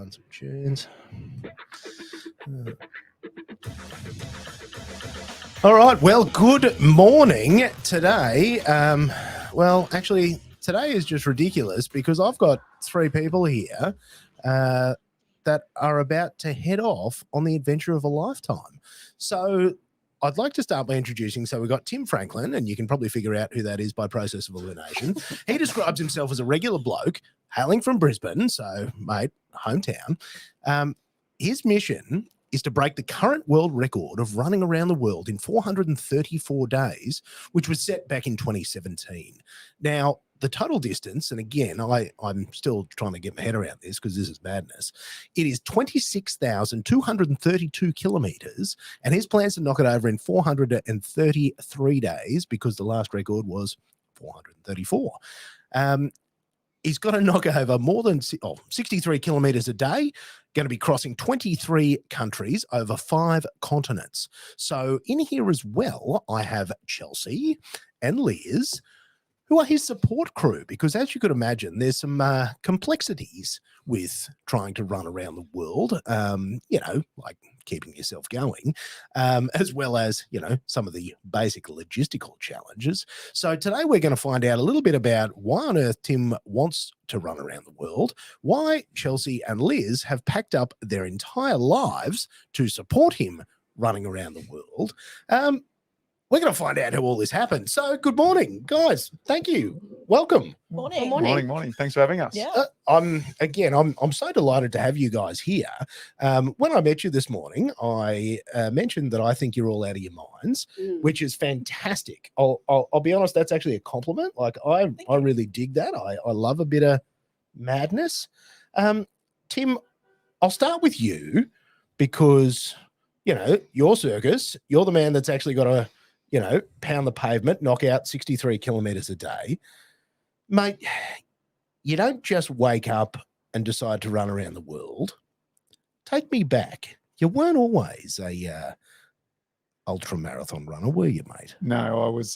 run some tunes. All right. Well, good morning today. Actually, today is just ridiculous because I've got three people here that are about to head off on the adventure of a lifetime. So I'd like to start by introducing. So we've got Tim Franklin, and you can probably figure out who that is by process of elimination. He describes himself as a regular bloke hailing from Brisbane. So, mate, hometown. His mission is to break the current world record of running around the world in 434 days, which was set back in 2017. Now, the total distance, and again, I'm still trying to get my head around this because this is madness, it is 26,232 kilometres, and his plans to knock it over in 433 days because the last record was 434. He's got to knock over more than 63 kilometres a day, going to be crossing 23 countries over 5 continents. So in here as well, I have Chelsea and Liz, who are his support crew, because as you could imagine, there's some complexities with trying to run around the world, like keeping yourself going, as well as, some of the basic logistical challenges. So today we're going to find out a little bit about why on earth Tim wants to run around the world, why Chelsea and Liz have packed up their entire lives to support him running around the world. We're going to find out how all this happened. So good morning, guys. Thank you. Welcome. Morning. Thanks for having us. Yeah. I'm so delighted to have you guys here. When I met you this morning, I mentioned that I think you're all out of your minds, which is fantastic. I'll be honest, that's actually a compliment. Like I really dig that. I love a bit of madness. Tim, I'll start with you because, your circus, you're the man that's actually got to, pound the pavement, knock out 63 kilometres a day. Mate, you don't just wake up and decide to run around the world. Take me back. You weren't always a ultra marathon runner, were you, mate? No, I was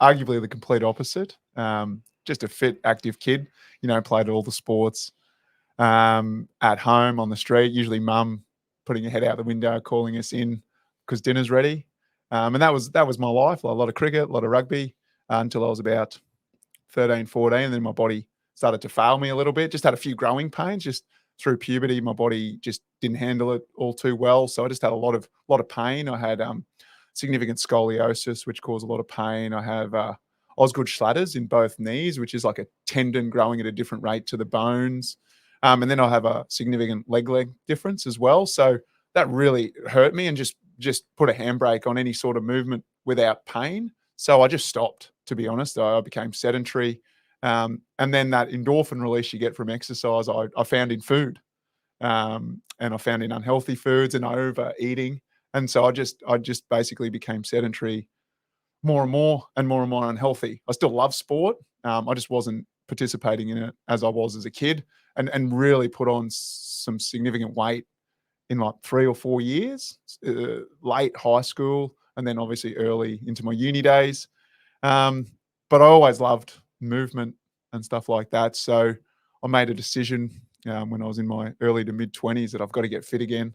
arguably the complete opposite. Just a fit, active kid, played all the sports at home, on the street, usually mum putting her head out the window, calling us in because dinner's ready. And that was my life, a lot of cricket, a lot of rugby, until I was about 13, 14. And then my body started to fail me a little bit. Just had a few growing pains. Just through puberty, my body just didn't handle it all too well. So I just had a lot of pain. I had significant scoliosis, which caused a lot of pain. I have Osgood Schlatters in both knees, which is like a tendon growing at a different rate to the bones. And then I have a significant leg difference as well. So that really hurt me and just put a handbrake on any sort of movement without pain. So I just stopped, to be honest. I became sedentary. And then that endorphin release you get from exercise, I found in food. And I found in unhealthy foods and overeating. And so I just basically became sedentary more and more unhealthy. I still love sport. I just wasn't participating in it as I was as a kid and really put on some significant weight in like 3 or 4 years, late high school, and then obviously early into my uni days. But I always loved movement and stuff like that. So I made a decision when I was in my early to mid 20s that I've got to get fit again.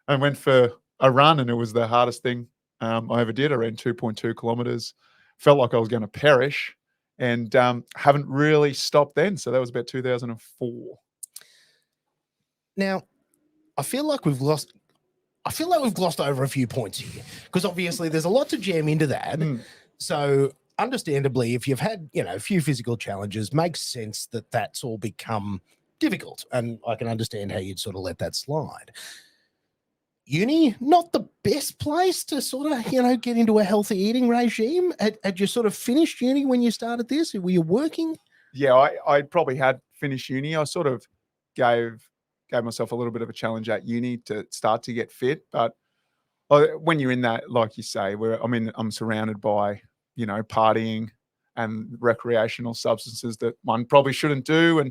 I went for a run, and it was the hardest thing I ever did. I ran 2.2 kilometers, felt like I was going to perish, and haven't really stopped then. So that was about 2004. Now, I feel like we've glossed over a few points here because obviously there's a lot to jam into that. So understandably, if you've had, a few physical challenges, makes sense that that's all become difficult. And I can understand how you'd sort of let that slide. Uni, not the best place to sort of, get into a healthy eating regime. Had you sort of finished uni when you started this? Were you working? Yeah, I probably had finished uni. I sort of gave myself a little bit of a challenge at uni to start to get fit. But when you're in that, like you say, I'm surrounded by, partying and recreational substances that one probably shouldn't do.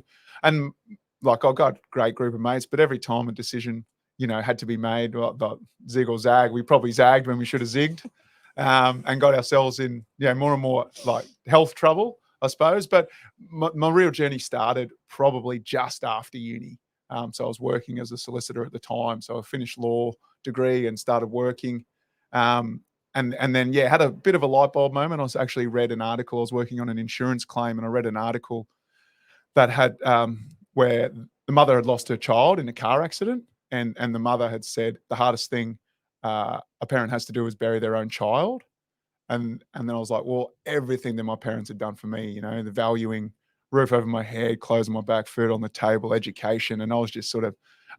And like I've got a great group of mates, but every time a decision, had to be made, the zig or zag, we probably zagged when we should have zigged, and got ourselves in, more and more like health trouble, I suppose. But my real journey started probably just after uni. So I was working as a solicitor at the time. So I finished law degree and started working. And then, yeah, had a bit of a light bulb moment. I was actually read an article. I was working on an insurance claim, and I read an article that had where the mother had lost her child in a car accident, and the mother had said the hardest thing a parent has to do is bury their own child. And then I was like, well, everything that my parents had done for me, you know, the valuing roof over my head, clothes on my back, food on the table, education, and I was just sort of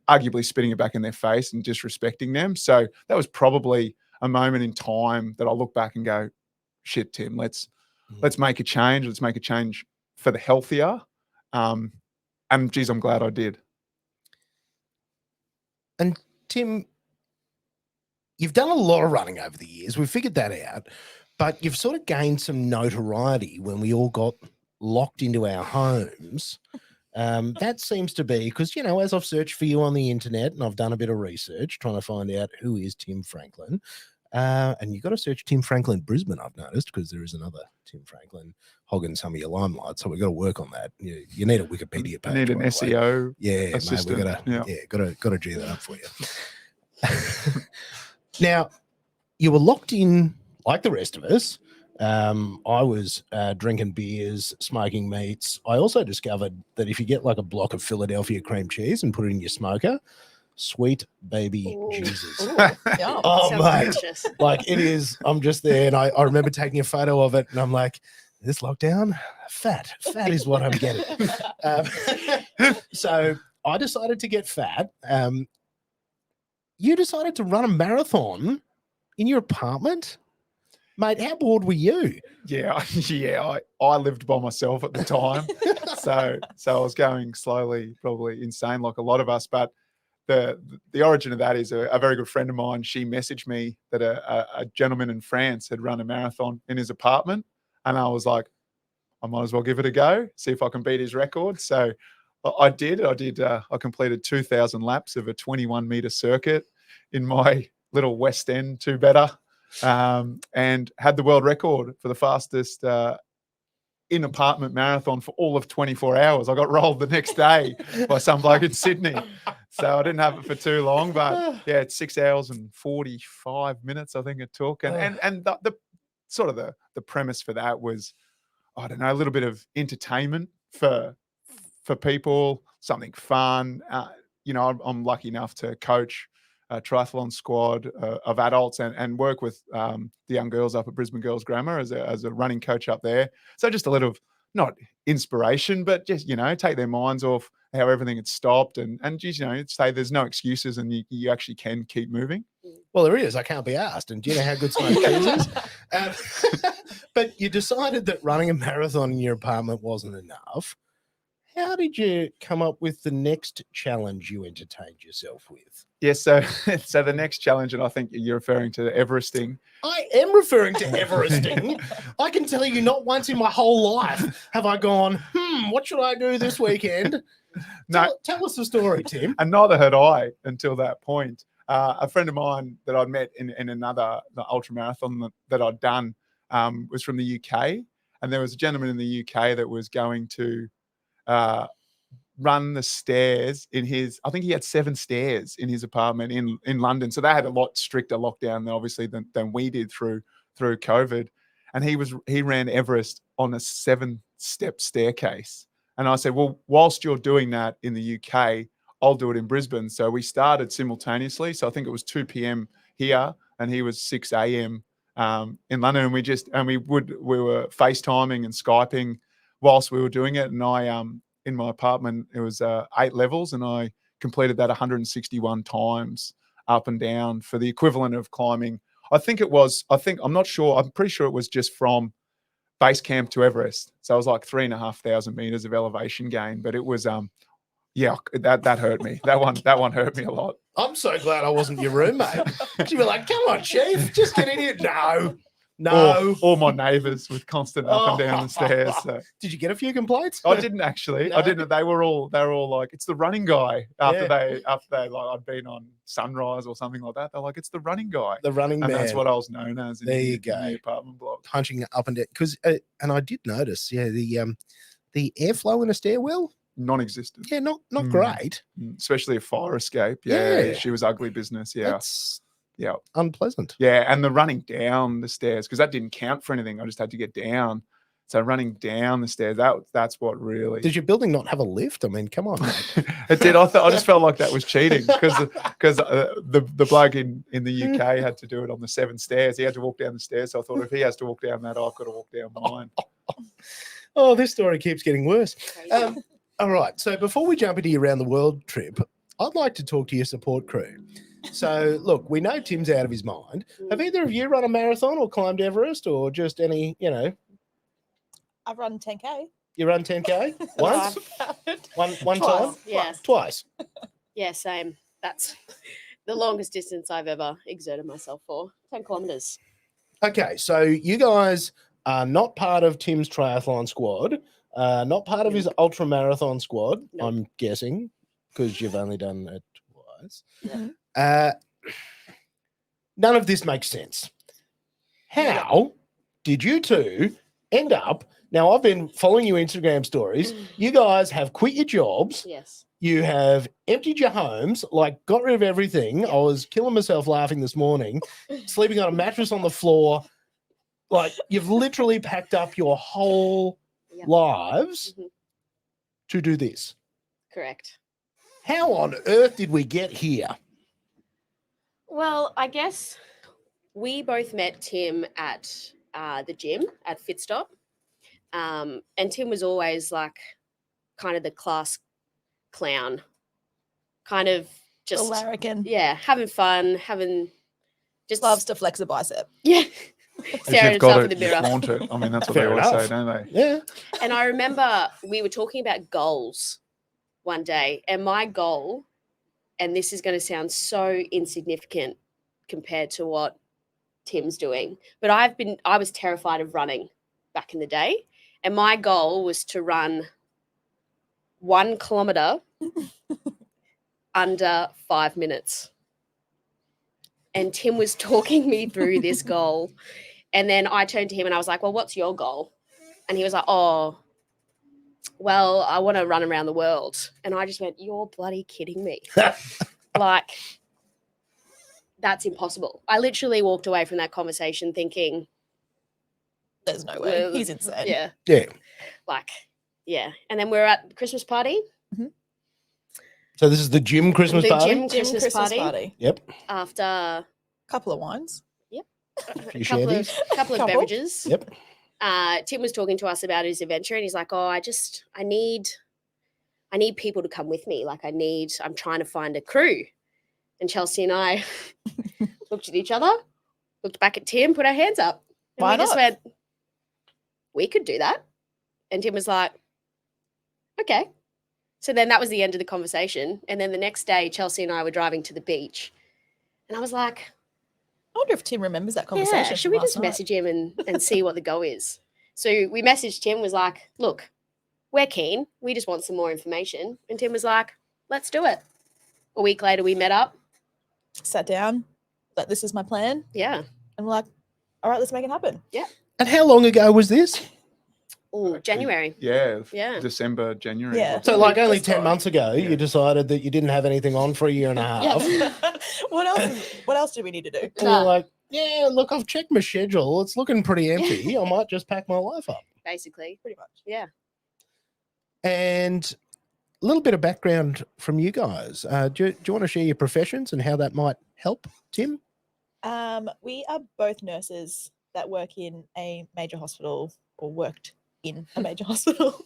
arguably spitting it back in their face and disrespecting them. So that was probably a moment in time that I look back and go, shit, Tim, let's make a change. Let's make a change for the healthier. And geez, I'm glad I did. And Tim, you've done a lot of running over the years. We've figured that out, but you've sort of gained some notoriety when we all got locked into our homes. That seems to be because, you know, as I've searched for you on the internet and I've done a bit of research trying to find out who is Tim Franklin. And you've got to search Tim Franklin Brisbane, I've noticed, because there is another Tim Franklin hogging some of your limelight. So we've got to work on that. You need a Wikipedia page. You need an SEO assistant. Mate, we've got to G that up for you. Now, you were locked in like the rest of us. I was drinking beers, smoking meats. I also discovered that if you get like a block of Philadelphia cream cheese and put it in your smoker, sweet baby Jesus. Oh, mate. delicious. Like it is, I'm just there. And I remember taking a photo of it and I'm like, this lockdown, fat is what I'm getting. So I decided to get fat. You decided to run a marathon in your apartment? Mate, how bored were you? Yeah. I lived by myself at the time. so I was going slowly, probably insane like a lot of us. But the origin of that is a very good friend of mine. She messaged me that a gentleman in France had run a marathon in his apartment. And I was like, I might as well give it a go, see if I can beat his record. So I did. I completed 2,000 laps of a 21-meter circuit in my little West End two-better, and had the world record for the fastest in-apartment marathon for all of 24 hours. I got rolled the next day by some bloke in Sydney. So I didn't have it for too long, but yeah, it's 6 hours and 45 minutes, I think it took. And the sort of the premise for that was, I don't know, a little bit of entertainment for people, something fun. You know, I'm lucky enough to coach a triathlon squad of adults and work with the young girls up at Brisbane Girls Grammar as a running coach up there. So just a little, not inspiration, but just, you know, take their minds off how everything had stopped and just, you know, say there's no excuses and you actually can keep moving. Well, there is. I can't be asked. And do you know how good smoked cheese is? But you decided that running a marathon in your apartment wasn't enough. How did you come up with the next challenge you entertained yourself with? Yes, so the next challenge, and I think you're referring to the Everesting. I am referring to Everesting. I can tell you not once in my whole life have I gone, what should I do this weekend? Tell us the story, Tim. And neither had I until that point. A friend of mine that I'd met in another ultra marathon that I'd done was from the UK. And there was a gentleman in the UK that was going to run the stairs in his, I think he had 7 stairs in his apartment in London. So they had a lot stricter lockdown obviously than we did through COVID. And he ran Everest on a 7-step staircase. And I said, well, whilst you're doing that in the UK, I'll do it in Brisbane. So we started simultaneously. So I think it was 2 p.m. here and he was 6 a.m. In London. And we were FaceTiming and Skyping whilst we were doing it. And I, in my apartment, it was 8 levels and I completed that 161 times up and down for the equivalent of climbing. I'm not sure. I'm pretty sure it was just from base camp to Everest. So it was like 3,500 meters of elevation gain, but it was, that hurt me. That one hurt me a lot. I'm so glad I wasn't your roommate. She'd be like, come on, Chief, just get in here. No. Or my neighbours with constant up and down the stairs. So. Did you get a few complaints? I didn't actually. No. I didn't. They were all like, it's the running guy. After they like I'd been on Sunrise or something like that. They're like, it's the running guy. The running man. And that's what I was known as. There you go. In the apartment block. Punching up and down. Because and I did notice, the airflow in a stairwell non-existent. Yeah, not Mm. great. Especially a fire escape. Yeah, Yeah. she was ugly business. Yeah, That's yeah, unpleasant. yeah. And the running down the stairs, because that didn't count for anything. I just had to get down. So running down the stairs, that's what really. Does your building not have a lift? I mean, come on, mate. It did. I just felt like that was cheating because the bloke in the UK had to do it on the 7 stairs. He had to walk down the stairs. So I thought if he has to walk down that, I've got to walk down mine. Oh, this story keeps getting worse. Crazy. All right. So before we jump into your around the world trip, I'd like to talk to your support crew. So look, we know Tim's out of his mind. Have either of you run a marathon or climbed Everest or just any, I've run 10K. you run 10K once? One Twice, time? yes. Twice. Yeah, same. That's the longest distance I've ever exerted myself for. 10 kilometers. Okay. So you guys are not part of Tim's triathlon squad, not part of his ultra marathon squad, Nope. I'm guessing, because you've only done it twice. Yeah. None of this makes sense. How did you two end up? Now, I've been following your Instagram stories. You guys have quit your jobs. Yes. You have emptied your homes, like got rid of everything. I was killing myself laughing this morning, sleeping on a mattress on the floor. Like you've literally packed up your whole Yep. lives Mhm. to do this. Correct. How on earth did we get here? Well, I guess we both met Tim at the gym at Fitstop. And Tim was always like kind of the class clown, kind of The just, larrikin. yeah, having fun, having just Loves to flex a bicep. yeah, If staring you've got himself in it, the you mirror. flaunt it. I mean, that's what they Fair always enough. say, don't they? Yeah. And I remember we were talking about goals one day, and my goal, and this is going to sound so insignificant compared to what Tim's doing, but I was terrified of running back in the day, and my goal was to run 1 kilometer under 5 minutes. And Tim was talking me through this goal. And then I turned to him and I was like, well, what's your goal? And he was like, oh, well, I want to run around the world. And I just went, you're bloody kidding me. Like, that's impossible. I literally walked away from that conversation thinking, There's no way. Well, He's insane. yeah, Yeah. like, yeah. And then we're at the Christmas party. So this is the gym Christmas The party? gym Gym Christmas party. Yep. After Couple of wines. a Few couple shandies. of Couple. beverages. Yep. Tim was talking to us about his adventure, and he's like, "Oh, I need people to come with me. Like, I'm trying to find a crew." And Chelsea and I looked at each other, looked back at Tim, put our hands up, and Why we just not? went, "We could do that." And Tim was like, "Okay." So then that was the end of the conversation. And then the next day, Chelsea and I were driving to the beach, and I was like, I wonder if Tim remembers that conversation. yeah, should from we last just night. message him and see what the go is? So we messaged Tim, was like, look, we're keen. We just want some more information. And Tim was like, let's do it. A week later, we met up. Sat down, like, this is my plan. Yeah. And we're like, all right, let's make it happen. And how long ago was this? Oh, January. Yeah. Yeah. December, January. Yeah. So like only Just 10 got- months ago, Yeah. you decided that you didn't have anything on for a year and a half. What else do we need to do? And you're like, yeah, look, I've checked my schedule. It's looking pretty empty. I might just pack my life up. Basically. Pretty much. Yeah. And a little bit of background from you guys. Do you want to share your professions and how that might help, Tim? We are both nurses that work in a major hospital or worked in a major hospital.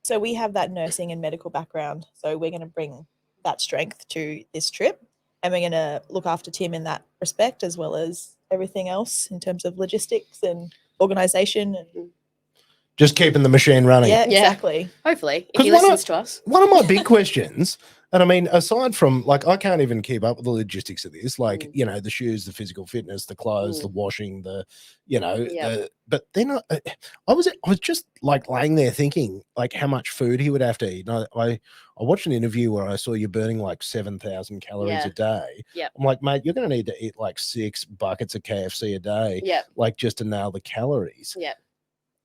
So we have that nursing and medical background. So we're going to bring that strength to this trip, and we're going to look after Tim in that respect, as well as everything else in terms of logistics and organization. And Just keeping the machine running. yeah, Yeah. exactly. Hopefully, if 'Cause he why not- listens to us. One of my big questions, and I mean, aside from like, I can't even keep up with the logistics of this, like, Mm. you know, the shoes, the physical fitness, the clothes, the washing, the, you know, Yep. but then I was just like laying there thinking like how much food he would have to eat. And I watched an interview where I saw you burning like 7,000 calories Yeah. a day. Yep. I'm like, mate, you're going to need to eat like 6 buckets of KFC a day, Yep. like just to nail the calories. Yep.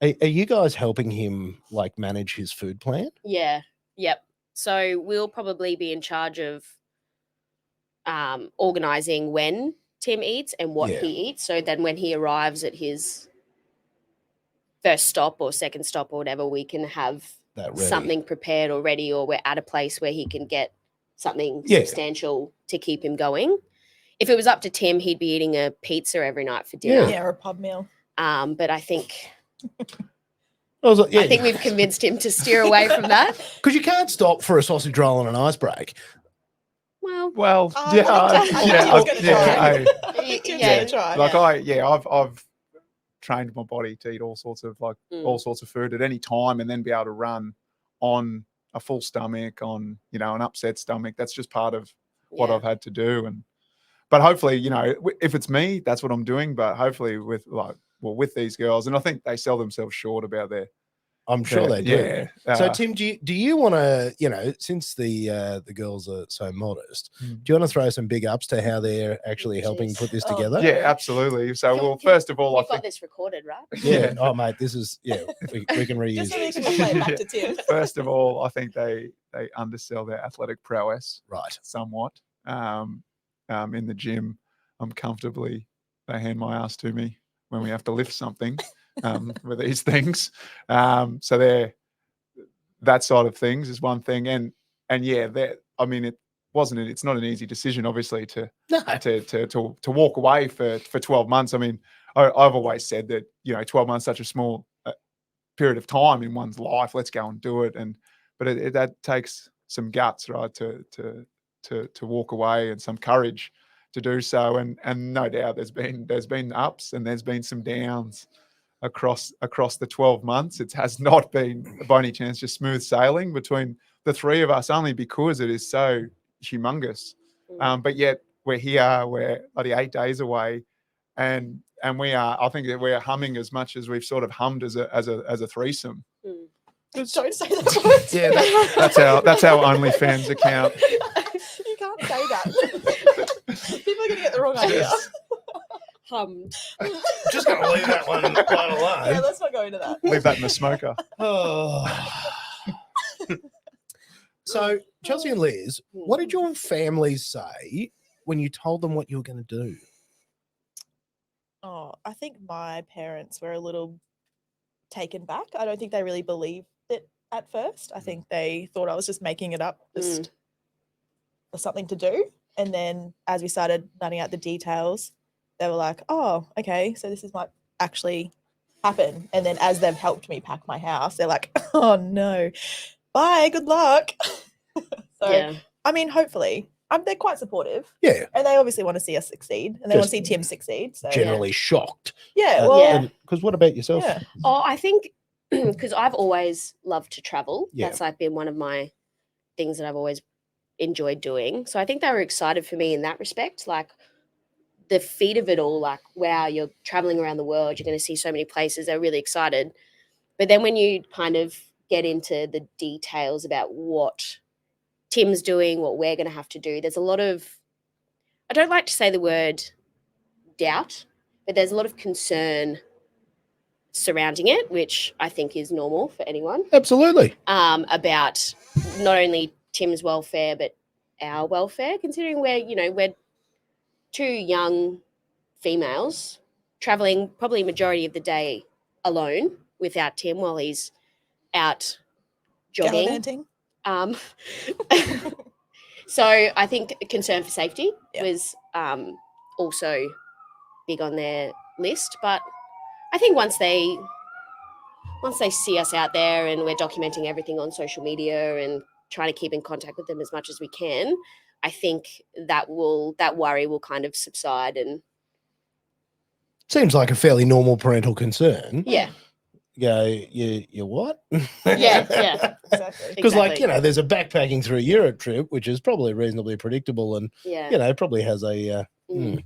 Are you guys helping him like manage his food plan? Yeah. Yep. So we'll probably be in charge of organizing when Tim eats and what Yeah. he eats. So then when he arrives at his first stop or second stop or whatever, we can have That ready. something prepared already, or we're at a place where he can get something Yeah. substantial to keep him going. If it was up to Tim, he'd be eating a pizza every night for dinner. Yeah, or a pub meal. But I think I was like, yeah, I think we've convinced him to steer away from that. because you can't stop for a sausage roll and an ice break. Well, Well, Oh, yeah, I think Tim's yeah, gonna try. I- I think Tim's Yeah. gonna try. like I've trained my body to eat all sorts of Mm. all sorts of food at any time, and then be able to run on a full stomach, on an upset stomach. That's just part of what yeah. I've had to do. But hopefully, if it's me, that's what I'm doing. But hopefully, with these girls, and I think they sell themselves short about their. I'm sure they do. Yeah. So, Tim, do you want to, since the girls are so modest, Mm. do you want to throw some big ups to how they're actually helping Jeez. put this Oh, together? Yeah, absolutely. So, Can- first of all, I We've got think this recorded, right? Yeah. Oh, mate, this is we can reuse Just so we this. can play it back to Tim. first of all, I think they undersell their athletic prowess Right. somewhat. In the gym, they hand my ass to me when we have to lift something with these things. So that side of things is one thing, and yeah, it's not an easy decision, obviously, to No. to walk away for 12 months. I mean, I've always said that 12 months is such a small period of time in one's life. Let's go and do it, but that takes some guts, right, to walk away, and some courage to do so. And no doubt there's been ups and there's been some downs across the 12 months. It has not been by any chance just smooth sailing between the three of us, only because it is so humongous. But yet we're here, we're bloody 8 days away, and I think that we're humming as much as we've sort of hummed as a threesome. Mm. Don't say that word. Yeah, That's our OnlyFans account. You can't say that. People are going to get the wrong idea. Hummed. Just going to leave that one right alone. Yeah, let's not go into that. Leave that in the smoker. Oh. So, Chelsea and Liz, what did your families say when you told them what you were going to do? Oh, I think my parents were a little taken back. I don't think they really believed it at first. I think they thought I was just making it up just for something to do. And then as we started nutting out the details, they were like, oh, okay, so this might actually happen. And then as they've helped me pack my house, they're like, oh no, bye, good luck. So, Yeah. I mean, hopefully. They're quite supportive. Yeah, And they obviously want to see us succeed. And they want to see Just Tim succeed. So, generally shocked. yeah, well, Yeah. Because what about yourself? yeah. Oh, I think because I've always loved to travel. Yeah. That's like been one of my things that I've always enjoyed doing. So I think they were excited for me in that respect. Like the feat of it all, like, wow, you're traveling around the world, you're going to see so many places. They're really excited. But then when you kind of get into the details about what Tim's doing, what we're going to have to do, there's a lot of, I don't like to say the word doubt, but there's a lot of concern surrounding it, which I think is normal for anyone, Absolutely. about not only Tim's welfare, but our welfare, considering we're two young females traveling probably majority of the day alone without Tim while he's out jogging. Gallivanting. So I think concern for safety was also big on their list. But I think once they see us out there and we're documenting everything on social media and trying to keep in contact with them as much as we can, I think that worry will kind of subside. And Seems like a fairly normal parental concern. yeah, You what? yeah. Exactly. Because, Exactly. there's a backpacking through Europe trip, which is probably reasonably predictable and, Yeah. probably has a, Mm.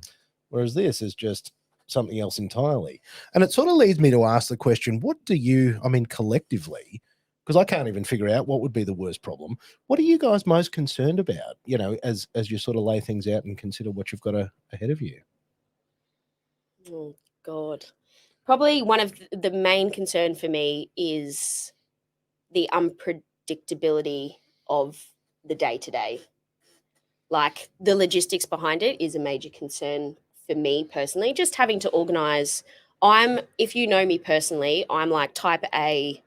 whereas this is just something else entirely. And it sort of leads me to ask the question, what do you, collectively, because I can't even figure out what would be the worst problem. What are you guys most concerned about, as you sort of lay things out and consider what you've got ahead of you? Oh God. Probably one of the main concern for me is the unpredictability of the day-to-day. Like the logistics behind it is a major concern for me personally. Just having to organise. If you know me personally, I'm like type A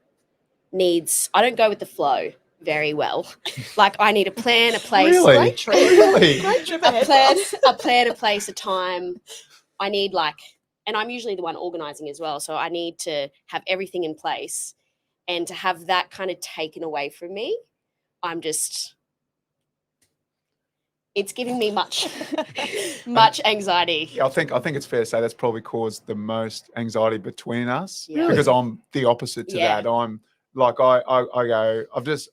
needs, I don't go with the flow very well. Like I need a plan, a place. Really? Great trip. Really? Great trip a ahead. plan, Ross. a plan, a place, a time. I need and I'm usually the one organising as well. So I need to have everything in place, and to have that kind of taken away from me, it's giving me much anxiety. Yeah, I think it's fair to say that's probably caused the most anxiety between us. Yeah. Because I'm the opposite to Yeah. that. I'm like I go, I've just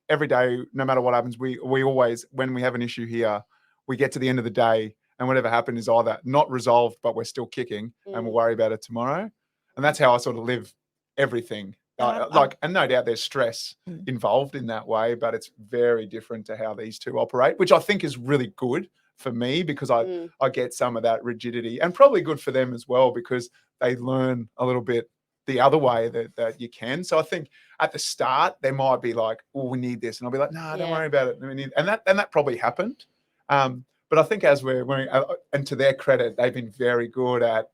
every day, no matter what happens, we always, when we have an issue here, we get to the end of the day and whatever happened is either not resolved, but we're still kicking and we'll worry about it tomorrow. And that's how I sort of live everything. And no doubt there's stress involved in that way, but it's very different to how these two operate, which I think is really good for me because I get some of that rigidity, and probably good for them as well because they learn a little bit the other way that you can. So I think at the start they might be like, "Oh, we need this," and I'll be like, "No, don't worry about it." And that probably happened. But I think as and to their credit, they've been very good at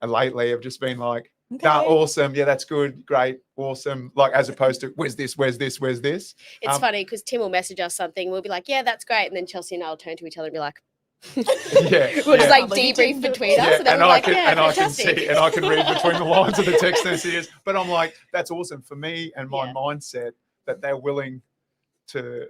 lately of just being like, "Nah, awesome, yeah, that's good, great, awesome." Like as opposed to, "Where's this? Where's this? Where's this?" It's funny because Tim will message us something, we'll be like, "Yeah, that's great," and then Chelsea and I will turn to each other and be like, Yeah, we'll just yeah. like debrief between us, Yeah, and then we're like, "Yeah, fantastic." I can read between the lines of the text messages. But I'm like, that's awesome for me and my mindset that they're willing to,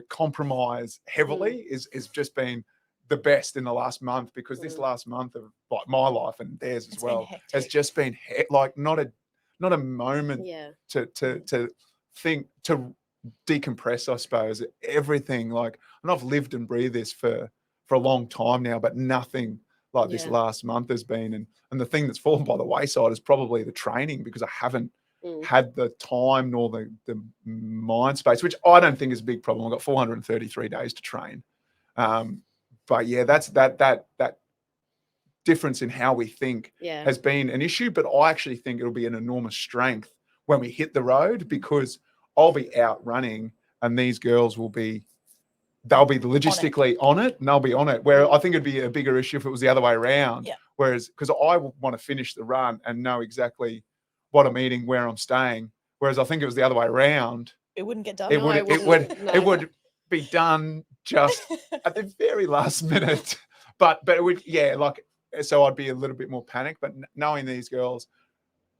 compromise heavily is just been the best in the last month, because this last month of like my life and theirs as well has just been like not a moment to think, to decompress, I suppose. Everything, like, and I've lived and breathed this for a long time now, but nothing like this last month has been. And the thing that's fallen by the wayside is probably the training, because I haven't had the time nor the mind space, which I don't think is a big problem. I've got 433 days to train. But yeah, that's that difference in how we think has been an issue. But I actually think it'll be an enormous strength when we hit the road, because I'll be out running and these girls they'll be logistically on it and they'll be on it. Where I think it'd be a bigger issue if it was the other way around. Yeah. Whereas, because I want to finish the run and know exactly what I'm eating, where I'm staying. Whereas I think it was the other way around. It wouldn't get done. It would be done just at the very last minute. But it would, so I'd be a little bit more panicked. But knowing these girls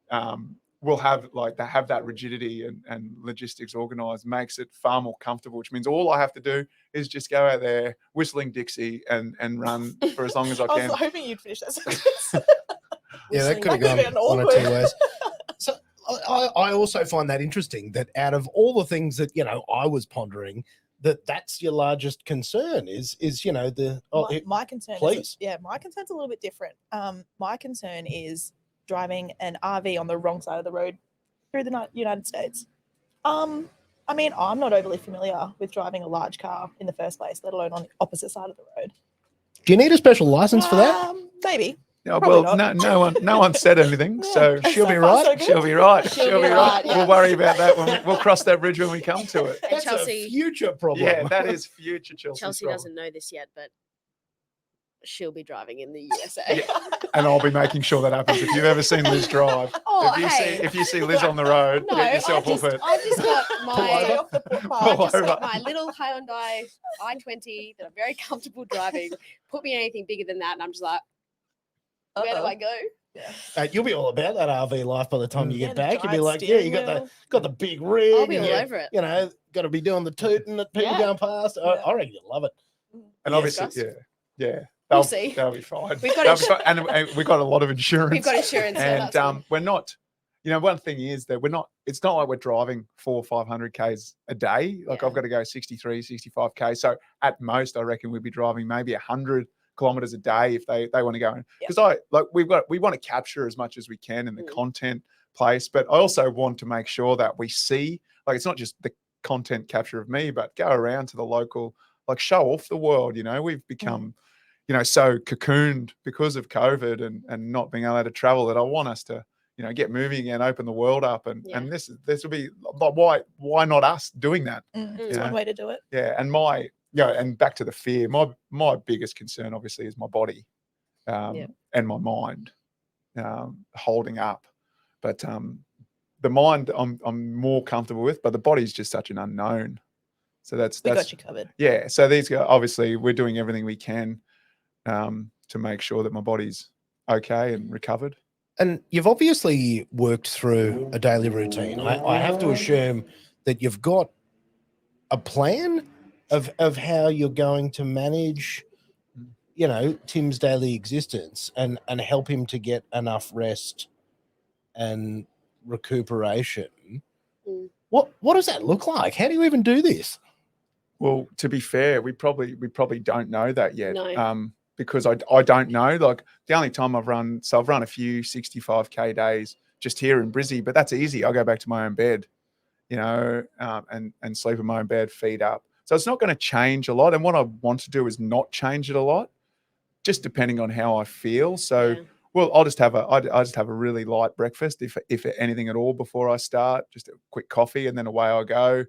will have that rigidity and logistics organised makes it far more comfortable, which means all I have to do is just go out there whistling Dixie and run for as long as I can. I was hoping you'd finish that sentence. Yeah, that could have gone one or two ways. So I also find that interesting, that out of all the things that, I was pondering, that's your largest concern is my concern please. My concern's a little bit different. My concern is driving an RV on the wrong side of the road through the United States. I'm not overly familiar with driving a large car in the first place, let alone on the opposite side of the road. Do you need a special license for that? Maybe. Yeah, well, no one said anything, so she'll be right. She'll be right. She'll be right. Yeah. We'll worry about that we'll cross that bridge when we come to it. And That's Chelsea, a future problem. Yeah, that is future Chelsea's Chelsea problem. doesn't know this yet, but she'll be driving in the USA. Yeah. And I'll be making sure that happens. If you've ever seen Liz drive, if you see Liz on the road, get yourself off it. I've just got Pull over. my little Hyundai i20 that I'm very comfortable driving. Put me in anything bigger than that, and I'm just like, where do I go? Yeah. You'll be all about that RV life by the time you get the back. You'll be giant like, steering you wheel. got the big rig. I'll be and all over it. Got to be doing the tooting that people going past. I reckon you'll love it. And obviously, yeah. We'll see. They'll be fine. We've got and we've got a lot of insurance. We've got insurance. And we're not, one thing is that it's not like we're driving 400 or 500 Ks a day. Like I've got to go 63, 65 K. So at most, I reckon we'd be driving maybe 100 kilometers a day if they want to go in. Because we want to capture as much as we can in the content place, but I also want to make sure that we see, like, it's not just the content capture of me, but go around to the local, like, show off the world. We've become, so cocooned because of COVID and not being able to travel that I want us to, get moving again, open the world up. And this will be like, why not us doing that? It's one way to do it. Yeah. And and back to the fear, my biggest concern obviously is my body and my mind holding up. But the mind I'm more comfortable with, but the body's just such an unknown. So we got you covered. Yeah. So these guys, obviously we're doing everything we can to make sure that my body's okay and recovered. And you've obviously worked through a daily routine. I have to assume that you've got a plan of how you're going to manage, Tim's daily existence and help him to get enough rest and recuperation. What does that look like? How do you even do this? Well, to be fair, we probably don't know that yet. No. Because I don't know. Like the only time I've run a few 65K days just here in Brisbane, but that's easy. I go back to my own bed, and sleep in my own bed, feet up. So it's not going to change a lot. And what I want to do is not change it a lot, just depending on how I feel. So, well, I'll just have a really light breakfast, if anything at all, before I start. Just a quick coffee, and then away I go.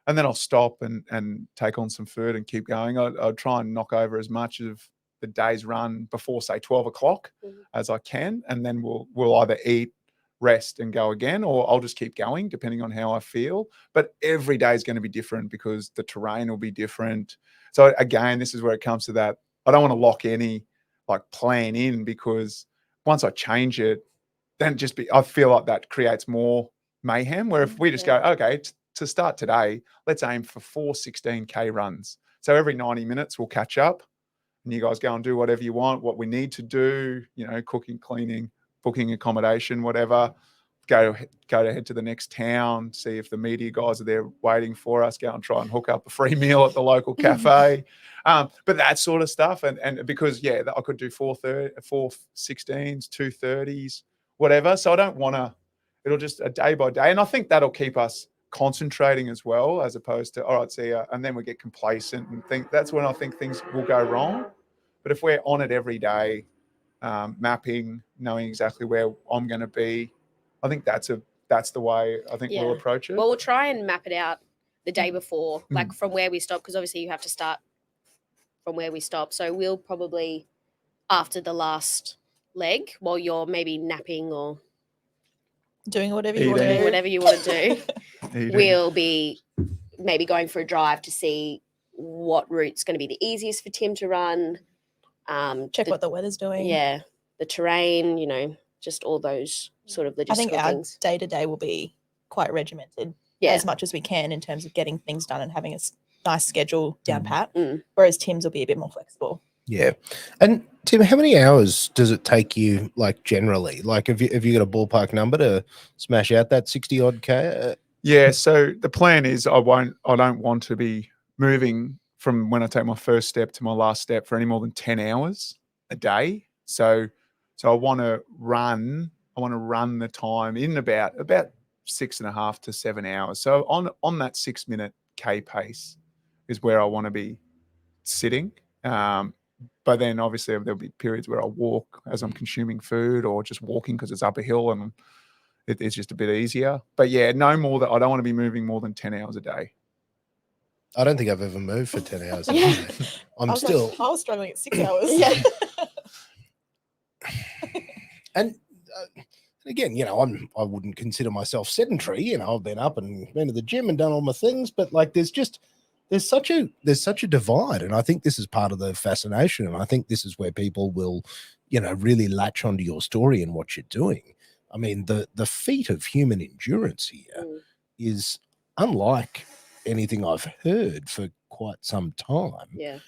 And then I'll stop and take on some food and keep going. I'll try and knock over as much of the day's run before, say, 12 o'clock as I can. And then we'll either eat, rest and go again, or I'll just keep going depending on how I feel. But every day is going to be different because the terrain will be different. So again, this is where it comes to that. I don't want to lock any plan in, because once I change it, then I feel like that creates more mayhem. Where if we just go, okay, to start today, let's aim for 4 16K runs. So every 90 minutes we'll catch up. And you guys go and do whatever you want, what we need to do, cooking, cleaning, booking accommodation, whatever. Go to head to the next town, see if the media guys are there waiting for us, go and try and hook up a free meal at the local cafe. But that sort of stuff. And because, I could do 4 16s, 230s, whatever. So I don't want to, it'll just a day by day. And I think that'll keep us concentrating as well, as opposed to, all right, see ya, and then we get complacent and think that's when I think things will go wrong. But if we're on it every day, mapping, knowing exactly where I'm going to be, I think that's the way I think we'll approach it. Well, we'll try and map it out the day before, like from where we stop, because obviously you have to start from where we stop. So we'll probably, after the last leg, while you're maybe napping or doing whatever you want to do, we'll be maybe going for a drive to see what route's going to be the easiest for Tim to run. Check what the weather's doing. Yeah, the terrain, just all those sort of logistical things. I think our day-to-day will be quite regimented as much as we can in terms of getting things done and having a nice schedule down pat, whereas Tim's will be a bit more flexible. Yeah. And Tim, how many hours does it take you, generally? Have you got a ballpark number to smash out that 60 odd K? Yeah. So the plan is I don't want to be moving from when I take my first step to my last step for any more than 10 hours a day. So I want to run the time in about 6.5 to 7 hours. So on that 6-minute K pace is where I want to be sitting. But then obviously there'll be periods where I'll walk as I'm consuming food, or just walking because it's up a hill and it's just a bit easier. But yeah, no more that I don't want to be moving more than 10 hours a day. I don't think I've ever moved for 10 hours a day. I was struggling at 6 hours. Yeah. And again, I wouldn't consider myself sedentary. I've been up and been to the gym and done all my things, but there's such a divide, and I think this is part of the fascination, and I think this is where people will, really latch onto your story and what you're doing. I mean, the feat of human endurance here is unlike anything I've heard for quite some time. Yeah.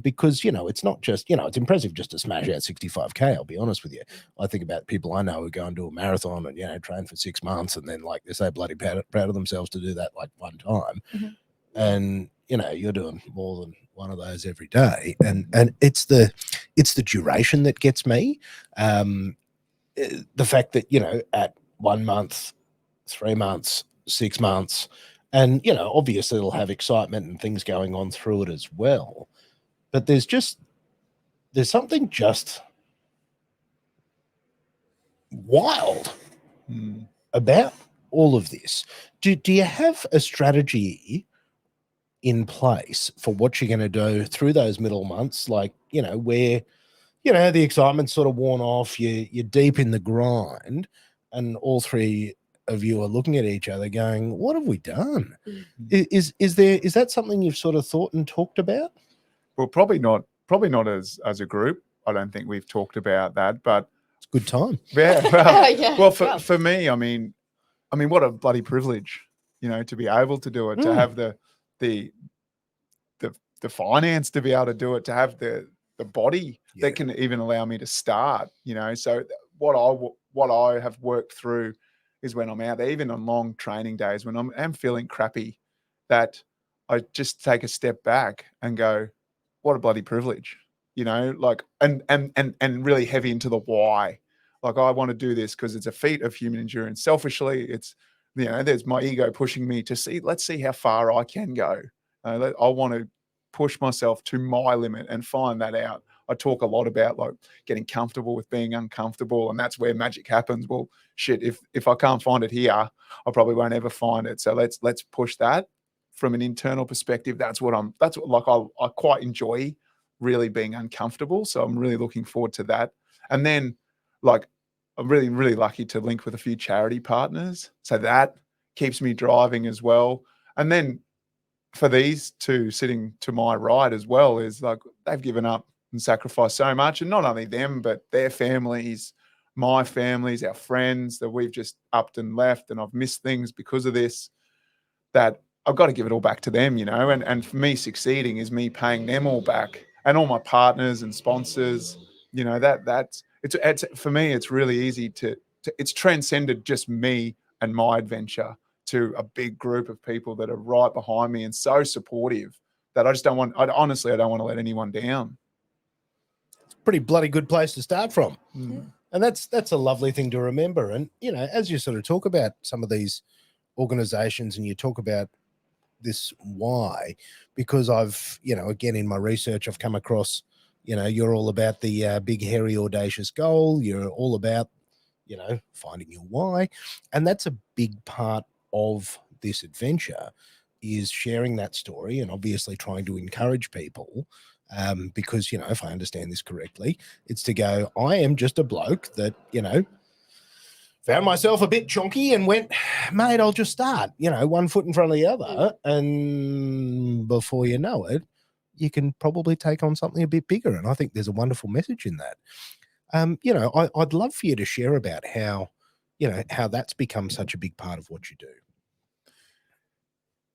Because, it's not just, it's impressive just to smash out 65K, I'll be honest with you. I think about people I know who go and do a marathon and, train for 6 months, and then they're so bloody proud of themselves to do that one time. Mm-hmm. And, you're doing more than one of those every day. And it's the duration that gets me. The fact that, at 1 month, 3 months, 6 months, and, obviously it'll have excitement and things going on through it as well. But there's just there's something just wild Mm. about all of this. Do you have a strategy in place for what you're going to do through those middle months? Like, where, the excitement's sort of worn off, you're deep in the grind, and all three of you are looking at each other going, what have we done? Is that something you've sort of thought and talked about? Well, probably not as a group. I don't think we've talked about that, but It's a good time. yeah, well, Yeah, well yeah. for me, I mean, what a bloody privilege, to be able to do it, to have the finance to be able to do it, to have the body Yeah. that can even allow me to start, So what I have worked through is when I'm out there, even on long training days, when I'm feeling crappy, that I just take a step back and go, what a bloody privilege, like, and really heavy into the why. Like, I want to do this because it's a feat of human endurance. Selfishly, it's, there's my ego pushing me to let's see how far I can go. I want to push myself to my limit and find that out. I talk a lot about like getting comfortable with being uncomfortable, and that's where magic happens. Well, shit, if I can't find it here, I probably won't ever find it. So let's push that from an internal perspective. That's what I quite enjoy, really being uncomfortable. So I'm really looking forward to that. And then, like, I'm really, really lucky to link with a few charity partners. So that keeps me driving as well. And then for these two sitting to my right as well, is like, they've given up and sacrificed so much. And not only them, but their families, my families, our friends that we've just upped and left. And I've missed things because of this, that I've got to give it all back to them, and for me, succeeding is me paying them all back, and all my partners and sponsors, that's for me, it's really easy to it's transcended just me and my adventure to a big group of people that are right behind me and so supportive that I don't want to let anyone down. It's a pretty bloody good place to start from. Mm. And that's a lovely thing to remember. And, as you sort of talk about some of these organizations and you talk about this why, because I've, again, in my research, I've come across, you're all about the big, hairy, audacious goal. You're all about, finding your why. And that's a big part of this adventure, is sharing that story and obviously trying to encourage people. Because, if I understand this correctly, it's to go, I am just a bloke that, found myself a bit chonky and went, mate, I'll just start, one foot in front of the other. And before you know it, you can probably take on something a bit bigger. And I think there's a wonderful message in that. I'd love for you to share about how that's become such a big part of what you do.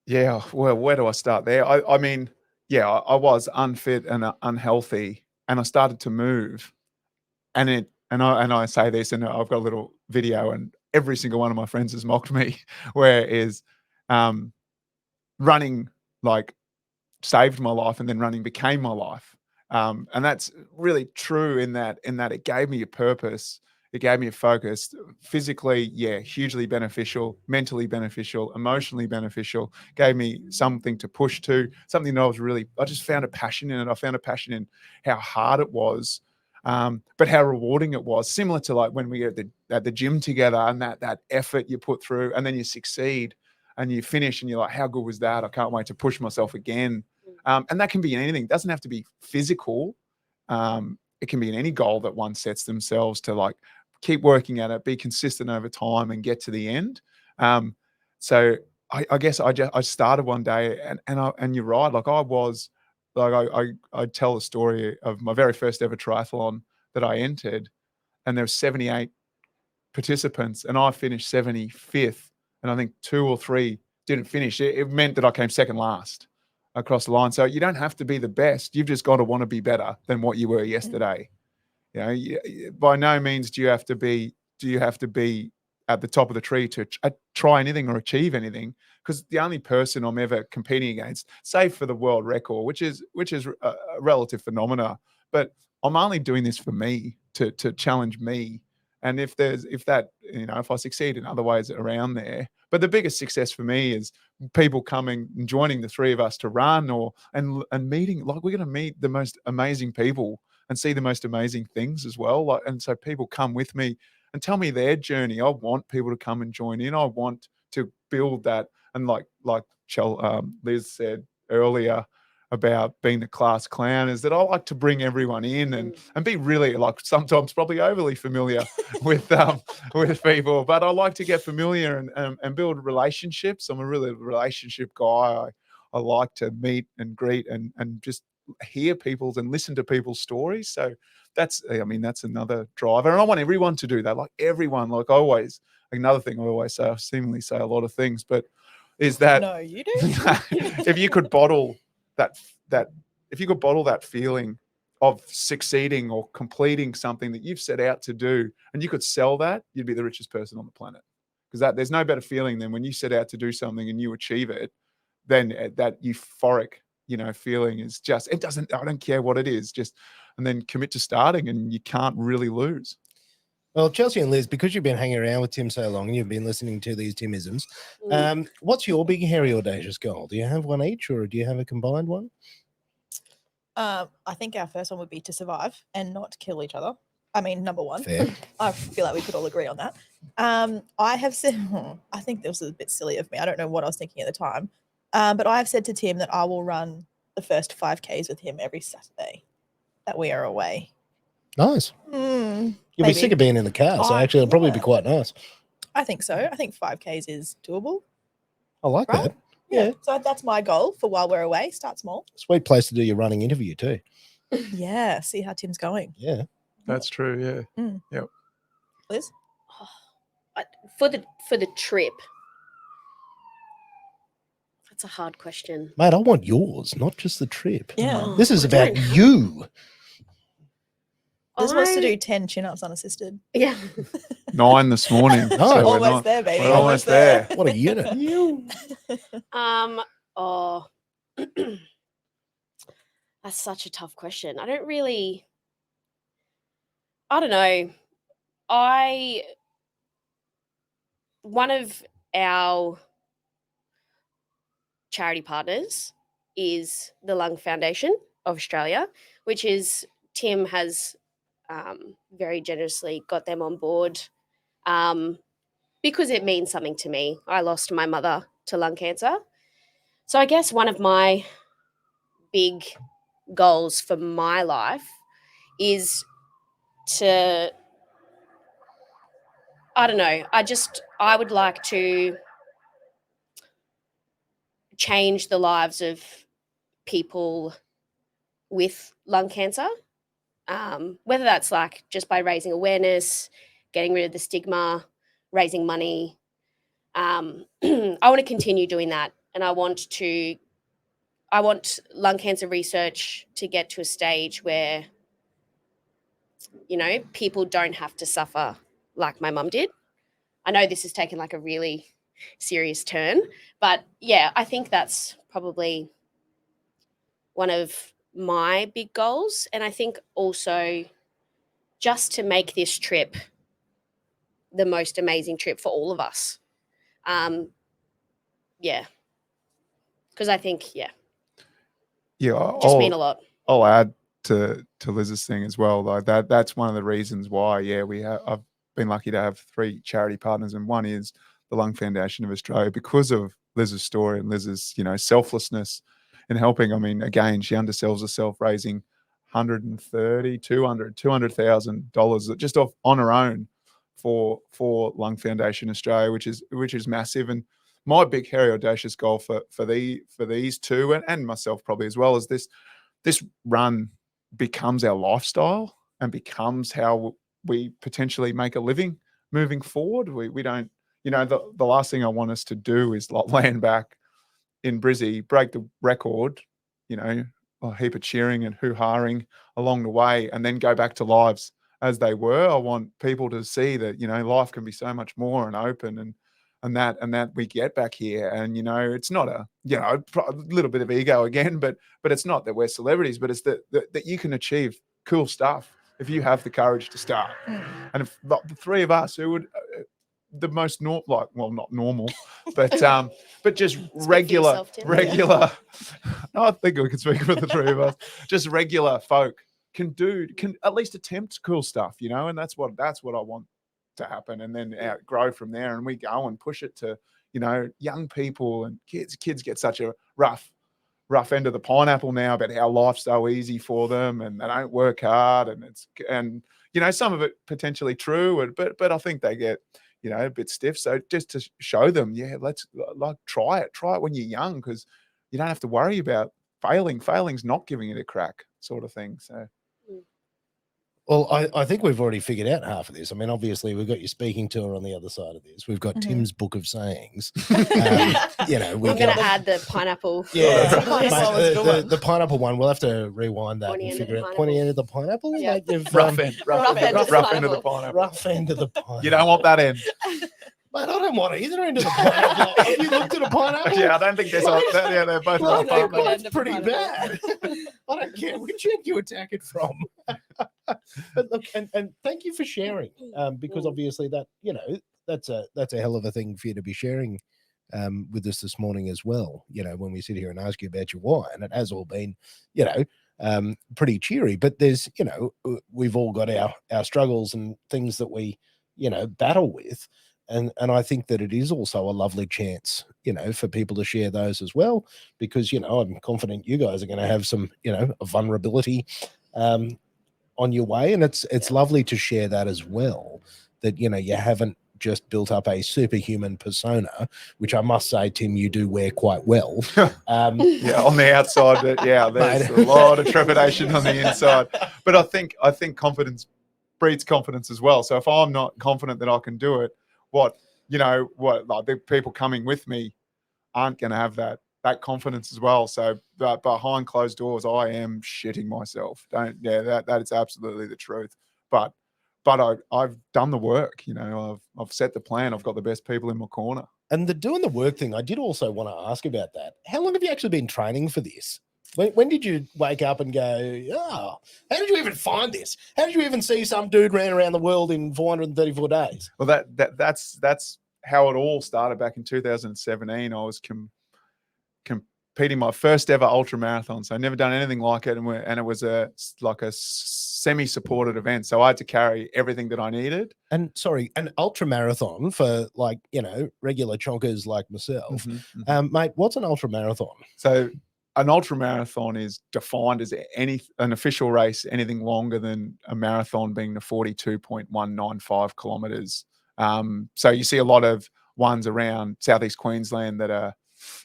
Yeah, well, where do I start there? I mean, yeah, I was unfit and unhealthy, and I started to move, and I say this, and I've got a little video, and every single one of my friends has mocked me, where is running like saved my life, and then running became my life. And that's really true in that it gave me a purpose. It gave me a focus. Physically, yeah, hugely beneficial, mentally beneficial, emotionally beneficial, gave me something to push to, something that I just found a passion in it. I found a passion in how hard it was, but how rewarding it was. Similar to like when we were at the gym together, and that effort you put through, and then you succeed and you finish and you're like, how good was that? I can't wait to push myself again. And that can be in anything. It doesn't have to be physical. It can be in any goal that one sets themselves to, like, keep working at it, be consistent over time, and get to the end. So I guess I started one day, and you're right. Like, I tell the story of my very first ever triathlon that I entered, and there were 78 participants, and I finished 75th, and I think 2 or 3 didn't finish. It meant that I came second last across the line. So you don't have to be the best. You've just got to want to be better than what you were yesterday. By no means do you have to be at the top of the tree to try anything or achieve anything, because the only person I'm ever competing against, save for the world record, which is a relative phenomena, but I'm only doing this for me, to challenge me. And if I succeed in other ways around there, but the biggest success for me is people coming and joining the three of us to run, and meeting, like, we're going to meet the most amazing people and see the most amazing things as well. Like, and so people come with me and tell me their journey. I want people to come and join in. I want to build that. And like Liz said earlier about being the class clown, is that I like to bring everyone in and be really, like, sometimes probably overly familiar with people, but I like to get familiar and build relationships. I'm a really relationship guy. I like to meet and greet and just hear people's and listen to people's stories. So that's another driver. And I want everyone to do that. Like everyone, like always, another thing I always say, I seemingly say a lot of things, but is that No, you do. if you could bottle that feeling of succeeding or completing something that you've set out to do, and you could sell that, you'd be the richest person on the planet. Because there's no better feeling than when you set out to do something and you achieve it, then that euphoric, feeling is just, I don't care what it is, just, and then commit to starting and you can't really lose. Well, Chelsea and Liz, because you've been hanging around with Tim so long and you've been listening to these Timisms, what's your big, hairy, audacious goal? Do you have one each or do you have a combined one? I think our first one would be to survive and not kill each other. I mean, number one. Fair. I feel like we could all agree on that. I have said, I think this was a bit silly of me. I don't know what I was thinking at the time. But I have said to Tim that I will run the first 5Ks with him every Saturday that we are away. Nice. You'll be sick of being in the car, so actually it'll probably be quite nice. I think so. I think 5Ks is doable. I like Right? that. Yeah. So that's my goal for while we're away. Start small. Sweet place to do your running interview too. Yeah. See how Tim's going. Yeah. That's true. Yeah. Yep. Liz? For the trip. That's a hard question. Mate, I want yours, not just the trip. Yeah. This is about you. Liz wants to do 10 chin-ups unassisted. Yeah. 9 this morning. No. So we're Almost not- there, baby. We're almost there. What a unit. That's such a tough question. I don't know. One of our charity partners is the Lung Foundation of Australia, which is Tim has very generously got them on board because it means something to me. I lost my mother to lung cancer. So I guess one of my big goals for my life is to, I don't know, I would like to change the lives of people with lung cancer, whether that's like just by raising awareness, getting rid of the stigma, raising money. I want to continue doing that, and I want lung cancer research to get to a stage where, people don't have to suffer like my mum did. I know this has taken like a really serious turn, but yeah, I think that's probably one of my big goals. And I think also just to make this trip the most amazing trip for all of us. Because I think, just mean a lot. I'll add to Liz's thing as well. Like that's one of the reasons why, I've been lucky to have 3 charity partners, and one is the Lung Foundation of Australia, because of Liz's story and Liz's, selflessness in helping. I mean, again, she undersells herself, raising $200,000 just on her own for Lung Foundation Australia, which is massive. And my big, hairy, audacious goal for these two and myself probably as well is this run becomes our lifestyle and becomes how we potentially make a living moving forward. We don't, the last thing I want us to do is like land back in Brizzy, break the record, a heap of cheering and hoo-haring along the way, and then go back to lives as they were. I want people to see that, life can be so much more and open and that we get back here. And, it's not a little bit of ego again, but it's not that we're celebrities, but it's that you can achieve cool stuff if you have the courage to start. And if the 3 of us who would the most not normal, but just regular. No, I think we can speak for the 3 of us. Just regular folk can at least attempt cool stuff, you know, and that's what I want to happen, and then grow from there. And we go and push it to, you know, young people and kids. Kids get such a rough end of the pineapple now about how life's so easy for them and they don't work hard, and you know, some of it potentially true, but I think they get, you know, a bit stiff. So just to show them, yeah, let's try it when you're young, because you don't have to worry about failing's not giving it a crack, sort of thing. So Well, I think we've already figured out half of this. I mean, obviously, we've got your speaking tour on the other side of this. We've got Tim's book of sayings. You know, I'm going to add the pineapple. Yeah, Pineapple the pineapple one. We'll have to rewind that Pointy and end of figure the out pointy end of the pineapple. Yeah. Like you've, rough end of the pineapple. rough end of the pineapple. You don't want that end. Mate, I don't want either end of the pineapple. Have you looked at a pineapple? Yeah, I don't think there's they're both Well, rough. no, aren't they? that's pretty bad. I don't care which end you attack it from. But look, and thank you for sharing, because obviously that, you know, that's a hell of a thing for you to be sharing with us this morning as well. You know, when we sit here and ask you about your why, and it has all been, you know, pretty cheery. But there's, you know, we've all got our struggles and things that we, you know, battle with. And I think that it is also a lovely chance, you know, for people to share those as well, because, you know, I'm confident you guys are going to have some, you know, vulnerability on your way. And it's lovely to share that as well, that, you know, you haven't just built up a superhuman persona, which I must say, Tim, you do wear quite well. Yeah, on the outside, but yeah, there's a lot of trepidation on the inside. But I think confidence breeds confidence as well. So if I'm not confident that I can do it, like the people coming with me aren't going to have that confidence as well. So behind closed doors, I am shitting myself. That is absolutely the truth. But I've done the work. You know, I've set the plan. I've got the best people in my corner. And the doing the work thing, I did also want to ask about that. How long have you actually been training for this? When did you wake up and go, oh, how did you even find this? How did you even see some dude ran around the world in 434 days? Well, that's how it all started back in 2017. I was competing my first ever ultra marathon. So I'd never done anything like it. And it was a semi-supported event. So I had to carry everything that I needed. And sorry, an ultra marathon for, like, you know, regular chonkers like myself. Mate, what's an ultra marathon? So an ultra marathon is defined as an official race, anything longer than a marathon, being the 42.195 kilometers. So you see a lot of ones around Southeast Queensland that are,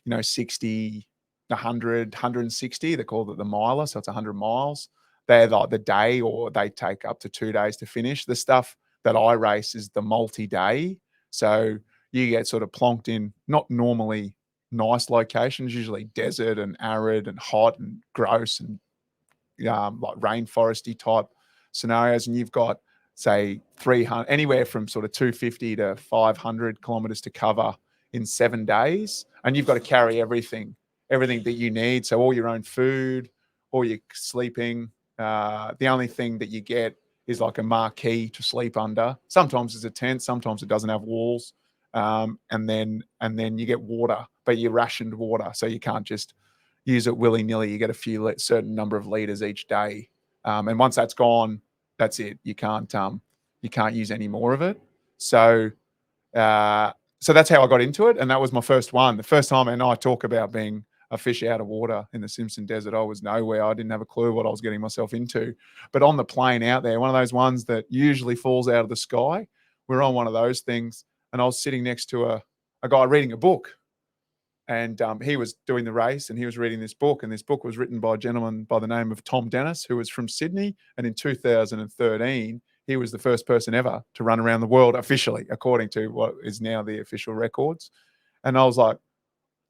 you know, 60, 100, 160. They call it the miler. So it's 100 miles. They're like the day, or they take up to 2 days to finish. The stuff that I race is the multi-day. So you get sort of plonked in, not normally nice locations, usually desert and arid and hot and gross and like rainforesty type scenarios. And you've got, say, 300, anywhere from sort of 250 to 500 kilometers to cover in 7 days. And you've got to carry everything that you need. So all your own food, all your sleeping. The only thing that you get is like a marquee to sleep under. Sometimes it's a tent, sometimes it doesn't have walls. And then you get water, but you're rationed water, so you can't just use it willy-nilly. You get a certain number of liters each day, and once that's gone, that's it. You can't use any more of it. So that's how I got into it, and that was my first one. The first time, and I talk about being a fish out of water in the Simpson Desert. I was nowhere. I didn't have a clue what I was getting myself into. But on the plane out there, one of those ones that usually falls out of the sky, we're on one of those things. And I was sitting next to a guy reading a book, and he was doing the race and he was reading this book. And this book was written by a gentleman by the name of Tom Dennis, who was from Sydney. And in 2013, he was the first person ever to run around the world officially, according to what is now the official records. And I was like,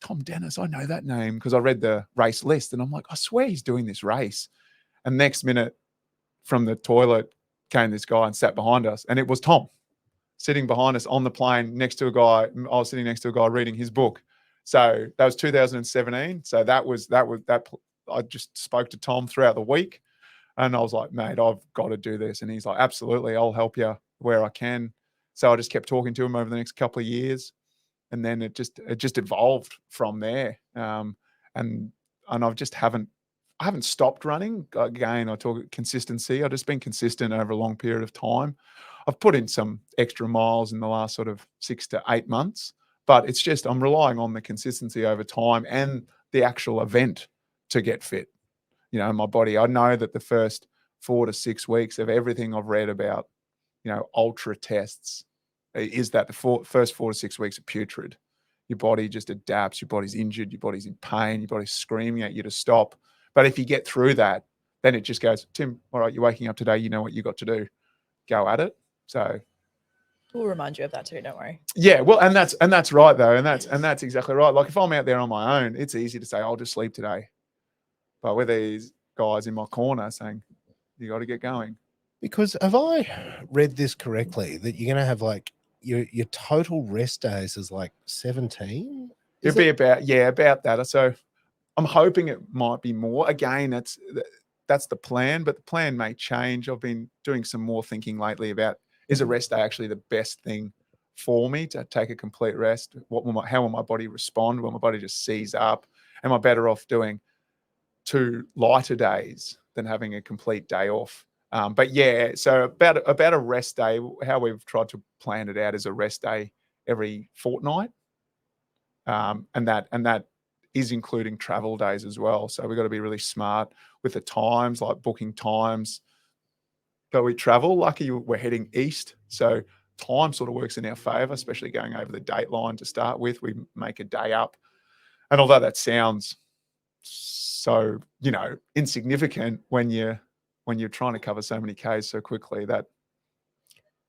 Tom Dennis, I know that name, because I read the race list. And I'm like, I swear he's doing this race. And next minute, from the toilet came this guy and sat behind us. And it was Tom, sitting behind us on the plane next to a guy. I was sitting next to a guy reading his book. So that was 2017. So that I just spoke to Tom throughout the week, and I was like, mate, I've got to do this. And he's like, absolutely, I'll help you where I can. So I just kept talking to him over the next couple of years, and then it just evolved from there. And I just haven't I haven't stopped running. Again, I talk consistency. I've just been consistent over a long period of time. I've put in some extra miles in the last sort of 6 to 8 months, but it's just I'm relying on the consistency over time and the actual event to get fit. You know, my body, I know that the first 4 to 6 weeks of everything I've read about, you know, ultra tests is that the first 4 to 6 weeks are putrid. Your body just adapts, your body's injured, your body's in pain, your body's screaming at you to stop. But if you get through that, then it just goes, Tim, all right, you're waking up today, you know what you got to do. Go at it. So We'll remind you of that too, don't worry. yeah, well, and that's right though. And that's exactly right. Like if I'm out there on my own, it's easy to say, I'll just sleep today. But with these guys in my corner saying, you got to get going. Because have I read this correctly that you're going to have like your total rest days is like 17? It'd be about that. So I'm hoping it might be more. Again, that's the plan, but the plan may change. I've been doing some more thinking lately about, is a rest day actually the best thing for me to take a complete rest? How will my body respond? Will my body just seize up? Am I better off doing 2 lighter days than having a complete day off? But yeah, so about a rest day, how we've tried to plan it out is a rest day every fortnight. And that is including travel days as well. So we've got to be really smart with the times, like booking times. But we travel, lucky we're heading east. So time sort of works in our favor, especially going over the date line to start with. We make a day up. And although that sounds so, you know, insignificant when you're trying to cover so many Ks so quickly, that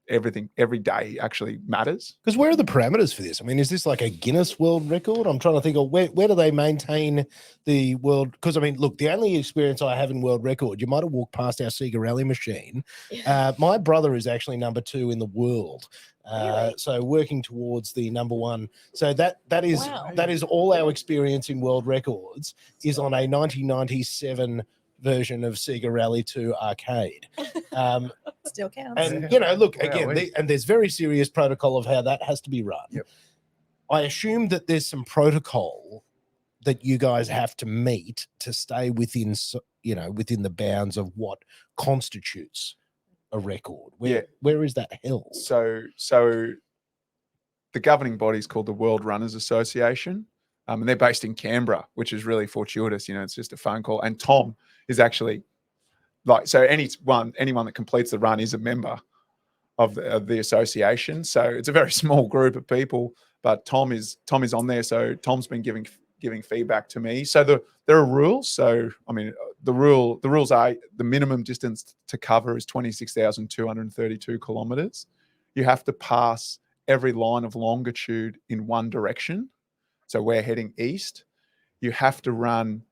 every day actually matters. Because where are the parameters for this? I mean, is this like a Guinness World Record? I'm trying to think of where do they maintain the world? Because I mean, look, the only experience I have in world record, you might have walked past our Sega Rally machine. My brother is actually number 2 in the world. Really? So working towards the number 1. So that is all our experience in world records is on a 1997 version of Sega Rally 2 arcade. Still counts. And you know, look, Wow, again, and there's very serious protocol of how that has to be run. Yep. I assume that there's some protocol that you guys have to meet to stay within, you know, within the bounds of what constitutes a record. Where is that held? So the governing body is called the World Runners Association, and they're based in Canberra, which is really fortuitous. You know, it's just a phone call. And Tom is actually anyone that completes the run is a member of the association. So it's a very small group of people, but Tom is on there. So Tom's been giving feedback to me. So there are rules. So I mean, the rules are the minimum distance to cover is 26,232 kilometers. You have to pass every line of longitude in one direction. So we're heading east. You have to run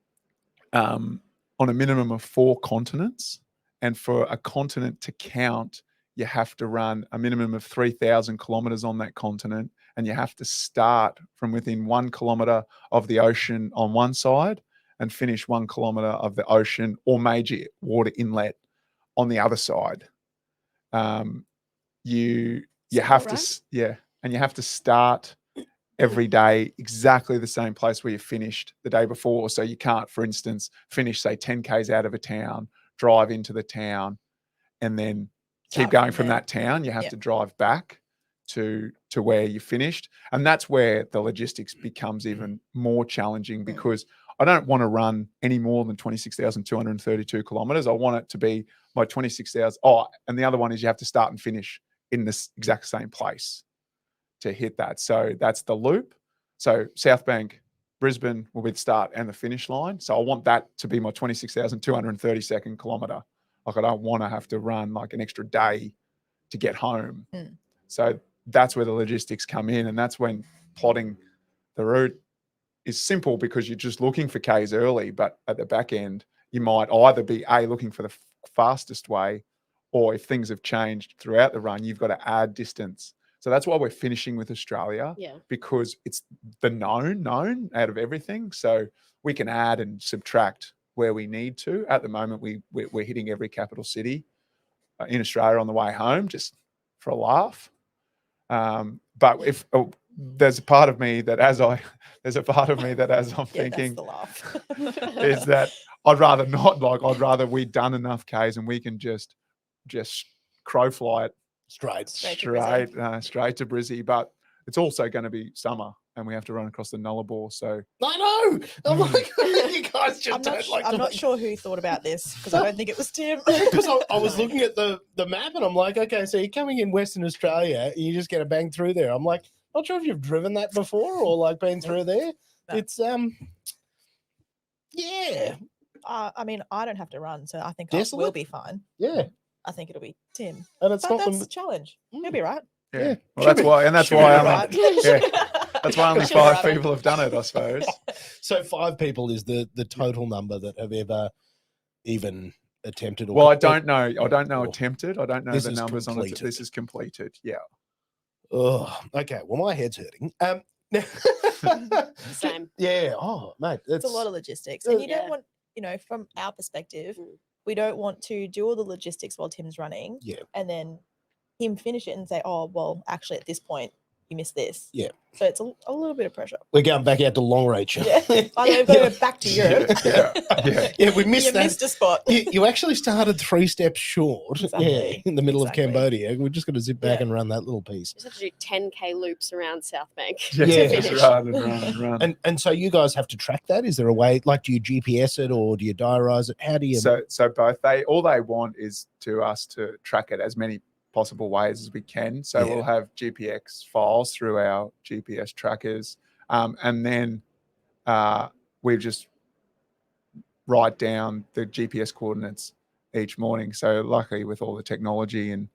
on a minimum of 4 continents. And for a continent to count, you have to run a minimum of 3,000 kilometers on that continent. And you have to start from within 1 kilometer of the ocean on one side and finish 1 kilometer of the ocean or major water inlet on the other side. You have to, and you have to start every day exactly the same place where you finished the day before. So you can't, for instance, finish, say, 10 Ks out of a town, drive into the town, and then keep going from that town. You have to drive back to where you finished. And that's where the logistics becomes even more challenging, because I don't want to run any more than 26,232 kilometers. I want it to be my 26,000. Oh, and the other one is you have to start and finish in this exact same place to hit that. So that's the loop. So South Bank, Brisbane will be the start and the finish line. So I want that to be my 26,232nd kilometer. Like I don't want to have to run like an extra day to get home. So that's where the logistics come in. And that's when plotting the route is simple, because you're just looking for Ks early, but at the back end, you might either be looking for the fastest way, or if things have changed throughout the run, you've got to add distance. So that's why we're finishing with Australia, because it's the known out of everything. So we can add and subtract where we need to. At the moment, we're hitting every capital city in Australia on the way home, just for a laugh. But if there's a part of me that as I'm thinking, the laugh. is that I'd rather not. Like, I'd rather we'd done enough Ks and we can just crow fly it Straight. Straight to Brizzy. straight to Brizzy. But it's also going to be summer and we have to run across the Nullarbor. So I know. I'm like, you guys just I'm don't like. I'm not sure who thought about this because I don't think it was Tim. Because I was looking at the map and I'm like, okay, so you're coming in Western Australia, you just get a bang through there. I'm like, not sure if you've driven that before or like been through there. No. It's yeah, I mean, I don't have to run, so I think Desolate? we'll be fine. yeah, I think it'll be Tim. and it's But not that's the the challenge. He'll Mm. be right. yeah, Yeah, well, should that's be- why, and that's should why be I'm. right. That's why only Should be 5 right. people have done it, I suppose. So 5 people is the total number that have ever even attempted. Or Well, I don't know. I don't know or- attempted. I don't know This the is numbers on it. completed. This is completed. Yeah. Oh, okay. Well, my head's hurting. Same. Yeah. Oh, mate, It's a lot of logistics, and you Yeah. don't want, from our perspective, Mm. we don't want to do all the logistics while Tim's running, Yeah. and then him finish it and say, "Oh, well, actually, at this point, you missed this." Yeah. So it's a little bit of pressure. We're going back out to long reach. Yeah. By the way, we've got to go back to Europe. Yeah. We missed You that. missed a spot. You actually started 3 steps short. Yeah, Exactly. in the middle Exactly. of Cambodia. We're just going to zip back Yeah. and run that little piece. Just have to do 10K loops around South Bank. Yeah, Yeah. just finish. run and run and run. And so you guys have to track that. Is there a way? Like, do you GPS it or do you diarize it? How do you? So both. All they want is us to track it as many possible ways as we can. So Yeah. we'll have GPX files through our GPS trackers, and then we just write down the GPS coordinates each morning. So luckily, with all the technology and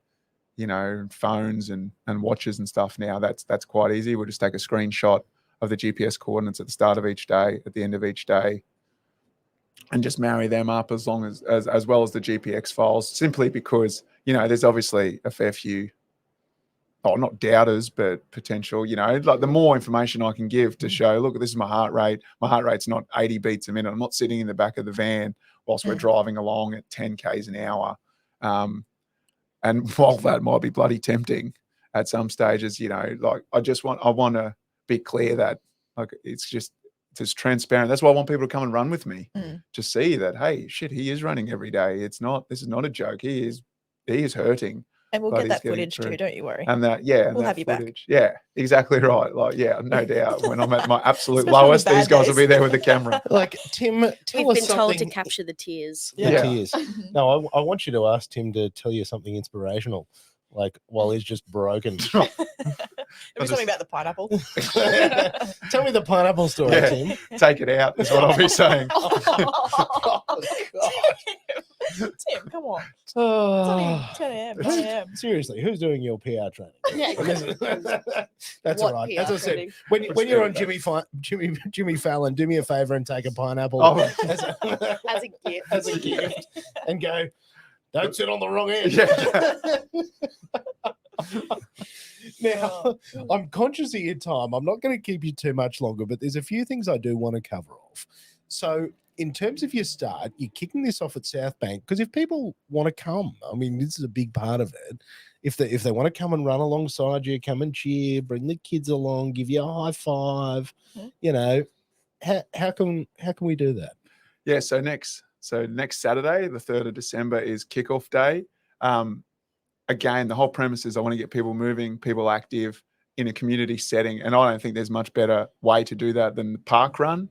phones and watches and stuff now, that's quite easy. We'll just take a screenshot of the GPS coordinates at the start of each day, at the end of each day, and just marry them up as long as well as the GPX files, simply because there's obviously a fair few, not doubters, but potential, like the more information I can give to show, look, this is my heart rate. My heart rate's not 80 beats a minute. I'm not sitting in the back of the van whilst we're driving along at 10 Ks an hour. And while that might be bloody tempting at some stages, like I want to be clear that like it's transparent. That's why I want people to come and run with me to see that, hey, shit, he is running every day. This is not a joke. He is hurting. And we'll but get he's that getting footage through. too, don't you worry. And that, We'll that have you back. footage. Yeah, exactly right. Like, yeah, no doubt. When I'm at my absolute Especially on the lowest, these bad guys will days. be there with the camera. like, Tim, tell We've us been told to something. capture the tears. The Yeah. tears. Mhm. No, I want you to ask Tim to tell you something inspirational, like while he's just broken. Maybe something about the pineapple. Tell me the pineapple story, Yeah. Tim. Take it out is what I'll be saying. Oh, God. Tim, come on. It's Oh. only 10 a.m. 9 a.m. Seriously, who's doing your PR training? Yeah, That's What all right. PR As I said, training? when What's you're good on with Jimmy Fallon, do me a favor and take a pineapple Oh. as a, As a gift. as a gift and go, don't sit on the wrong end. Now, Oh. I'm conscious of your time. I'm not going to keep you too much longer, but there's a few things I do want to cover off. So, in terms of your start, you're kicking this off at South Bank because if people want to come, I mean, this is a big part of it. If they want to come and run alongside you, come and cheer, bring the kids along, give you a high five, how can we do that? Yeah, so next Saturday, the 3rd of December, is kickoff day. Again, the whole premise is I want to get people moving, people active in a community setting, and I don't think there's much better way to do that than the park run.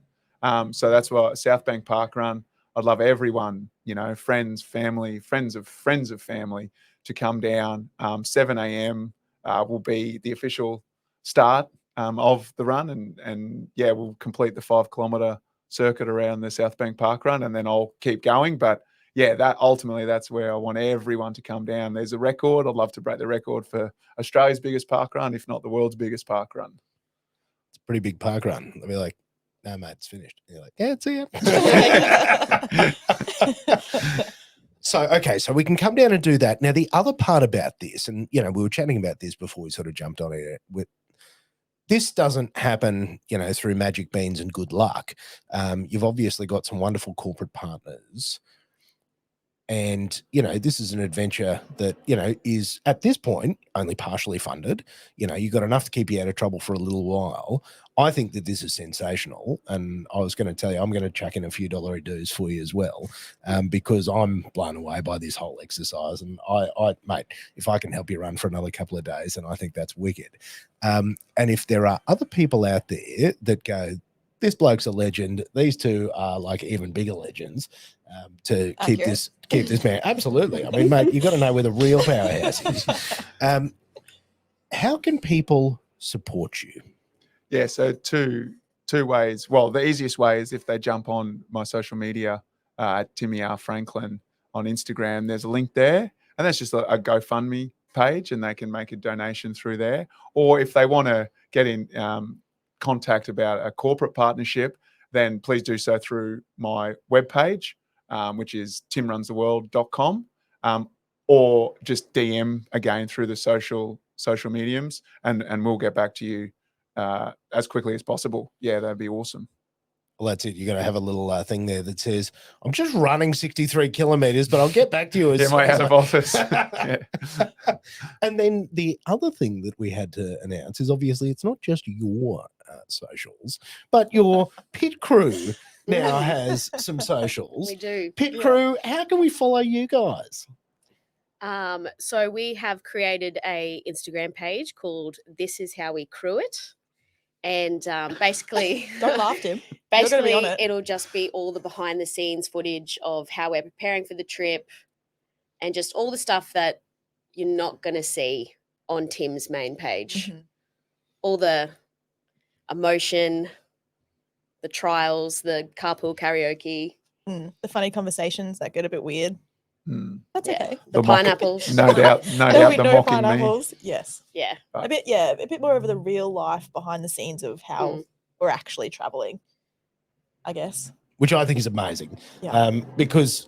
So that's why South Bank Park Run. I'd love everyone, friends, family, friends of family, to come down. 7 a.m. Will be the official start of the run, and we'll complete the 5-kilometer circuit around the South Bank Park Run, and then I'll keep going. But that's where I want everyone to come down. There's a record. I'd love to break the record for Australia's biggest park run, if not the world's biggest park run. It's a pretty big park run. They'll be like, no, mate, it's finished. And you're like, yeah, it's here. So we can come down and do that. Now, the other part about this, and we were chatting about this before we sort of jumped on it, this doesn't happen, through magic beans and good luck. You've obviously got some wonderful corporate partners. And, this is an adventure that, is at this point only partially funded. You've got enough to keep you out of trouble for a little while. I think that this is sensational. And I was going to tell you, I'm going to chuck in a few dollarydoos for you as well, because I'm blown away by this whole exercise. And mate, if I can help you run for another couple of days, then I think that's wicked. And if there are other people out there that go, this bloke's a legend, these two are like even bigger legends, to keep this man. Absolutely. I mean, mate, you got to know where the real powerhouse is. How can people support you? Yeah, so two ways. Well, the easiest way is if they jump on my social media at Timmy R. Franklin on Instagram. There's a link there, and that's just a GoFundMe page, and they can make a donation through there. Or if they want to get in contact about a corporate partnership, then please do so through my webpage, which is timrunstheworld.com, or just DM again through the social mediums, and we'll get back to you as quickly as possible. Yeah, that'd be awesome. Well, that's it. You're going to have a little thing there that says, I'm just running 63 kilometers, but I'll get back to you. As my out of office. And then the other thing that we had to announce is obviously it's not just your socials, but your pit crew now has some socials. We do. Pit crew, how can we follow you guys? So we have created a Instagram page called This Is How We Crew It. And basically, don't laugh, Tim. Basically, it'll just be all the behind the scenes footage of how we're preparing for the trip, and just all the stuff that you're not going to see on Tim's main page. Mm-hmm. All the emotion, the trials, the carpool karaoke, the funny conversations that get a bit weird. That's okay. The pineapples. No doubt. The pineapples. Me. Yes. Yeah. A bit more of the real life behind the scenes of how we're actually traveling, I guess. Which I think is amazing. Yeah. Because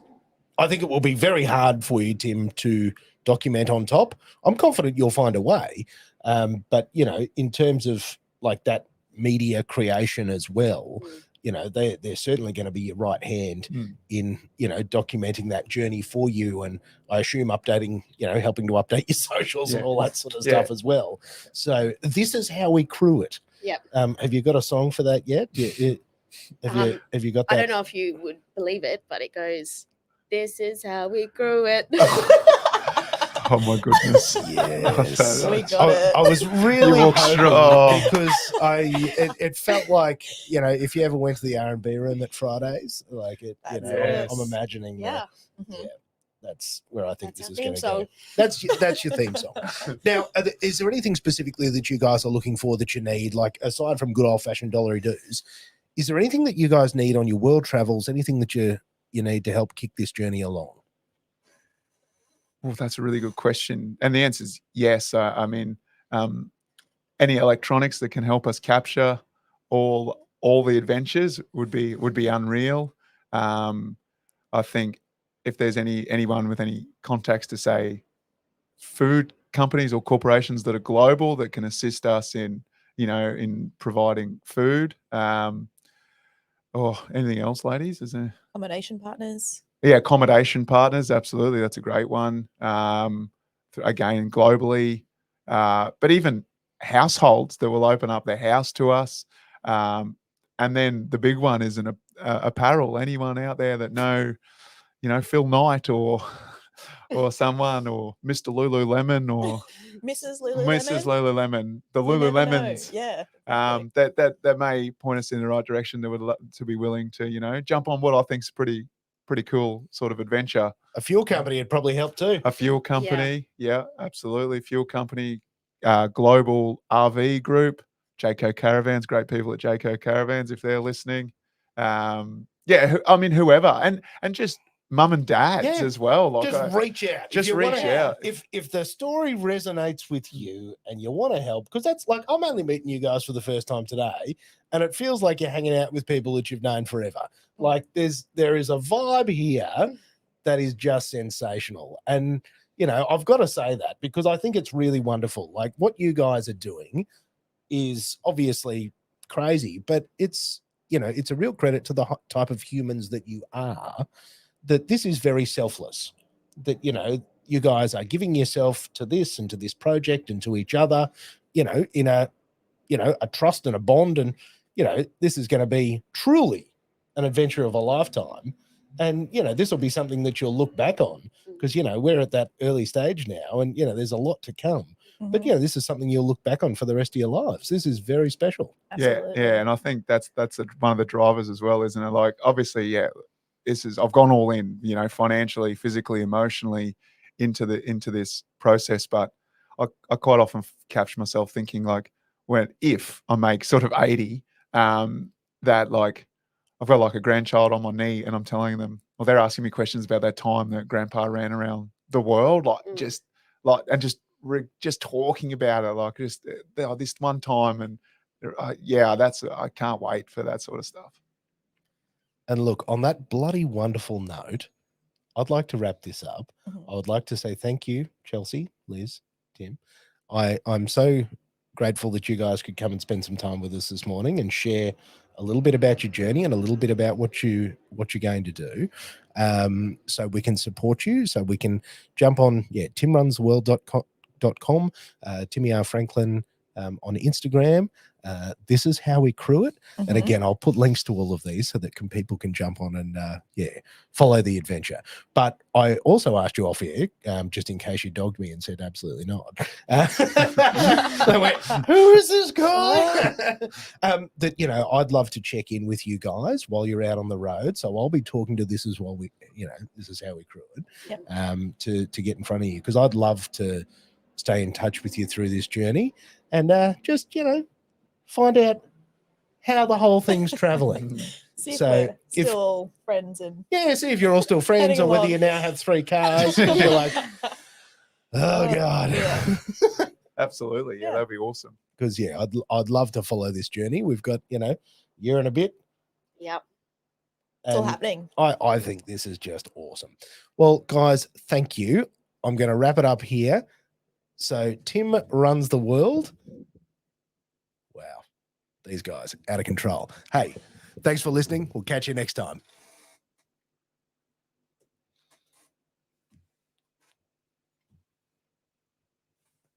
I think it will be very hard for you, Tim, to document on top. I'm confident you'll find a way. But, in terms of like that media creation as well, they're certainly going to be your right hand in, documenting that journey for you. And I assume updating, helping to update your socials and all that sort of stuff as well. So this is how we crew it. Yep. Have you got a song for that yet? Have you got that? I don't know if you would believe it, but it goes, this is how we crew it. Oh my goodness! Yes, we got it. I was really hoping because it felt like if you ever went to the R&B room at Fridays, like it, I'm imagining. That's where I think this is going to go. That's your theme song. Now, is there anything specifically that you guys are looking for that you need, like aside from good old fashioned dollary-doos? Is there anything that you guys need on your world travels? Anything that you need to help kick this journey along? Well, that's a really good question. And the answer is yes. I mean, any electronics that can help us capture all the adventures would be unreal. I think if there's anyone with any contacts to, say, food companies or corporations that are global that can assist us in providing food. Anything else, ladies? Is there accommodation partners? Yeah, accommodation partners, absolutely. That's a great one. Again, globally, but even households that will open up their house to us. And then the big one is an apparel. Anyone out there that know, Phil Knight or someone, or Mr. Lululemon or Mrs. Lululemon, the Lululemons. Yeah. That may point us in the right direction. That would to be willing to, jump on what I think is pretty cool sort of adventure. A fuel company would probably help too. A fuel company, yeah, absolutely. Fuel company, global RV group, Jayco Caravans, great people at Jayco Caravans if they're listening. Whoever, and just mum and dads as well. Like just reach out. Just reach out. If the story resonates with you and you want to help, because that's like, I'm only meeting you guys for the first time today, and it feels like you're hanging out with people that you've known forever. Like there is a vibe here that is just sensational. And, I've got to say that because I think it's really wonderful. Like what you guys are doing is obviously crazy, but it's, it's a real credit to the type of humans that you are, that this is very selfless, that, you know, you guys are giving yourself to this and to this project and to each other, you know, in a, you know, a trust and a bond. And, you know, this is going to be truly an adventure of a lifetime. And, you know, this will be something that you'll look back on because, you know, we're at that early stage now and, you know, there's a lot to come. But, you know, this is something you'll look back on for the rest of your lives. This is very special. Absolutely. Yeah. And I think that's one of the drivers as well, isn't it? Like, obviously, yeah, I've gone all in, you know, financially, physically, emotionally into this process. But I quite often catch myself thinking like, if I make sort of 80, that like I've got like a grandchild on my knee and I'm telling them, well, they're asking me questions about that time that grandpa ran around the world, like just talking about it, like just this one time. And yeah, I can't wait for that sort of stuff. And look, on that bloody wonderful note, I'd like to wrap this up. I would like to say thank you, Chelsea, Liz, Tim. I'm so grateful that you guys could come and spend some time with us this morning and share a little bit about your journey and a little bit about what you're going to do, so we can support you, so we can jump on timrunstheworld.com, Timmy R. Franklin on Instagram. This is how we crew it. And again, I'll put links to all of these so that people can jump on and follow the adventure. But I also asked you off here, just in case you dogged me and said absolutely not. I went, who is this guy? That, you know, I'd love to check in with you guys while you're out on the road. So I'll be talking to this as well. This is how we crew it. To get in front of you, because I'd love to stay in touch with you through this journey and just, you know, find out how the whole thing's traveling. See if we're still friends and see if you're all still friends or whether along. you now have 3 cars. And you're like, oh God. Yeah. Absolutely. Yeah, that'd be awesome. Because I'd love to follow this journey. We've got, you know, year and a bit. Yep. It's all happening. I think this is just awesome. Well, guys, thank you. I'm going to wrap it up here. So Tim runs the world. Wow. These guys out of control. Hey, thanks for listening. We'll catch you next time.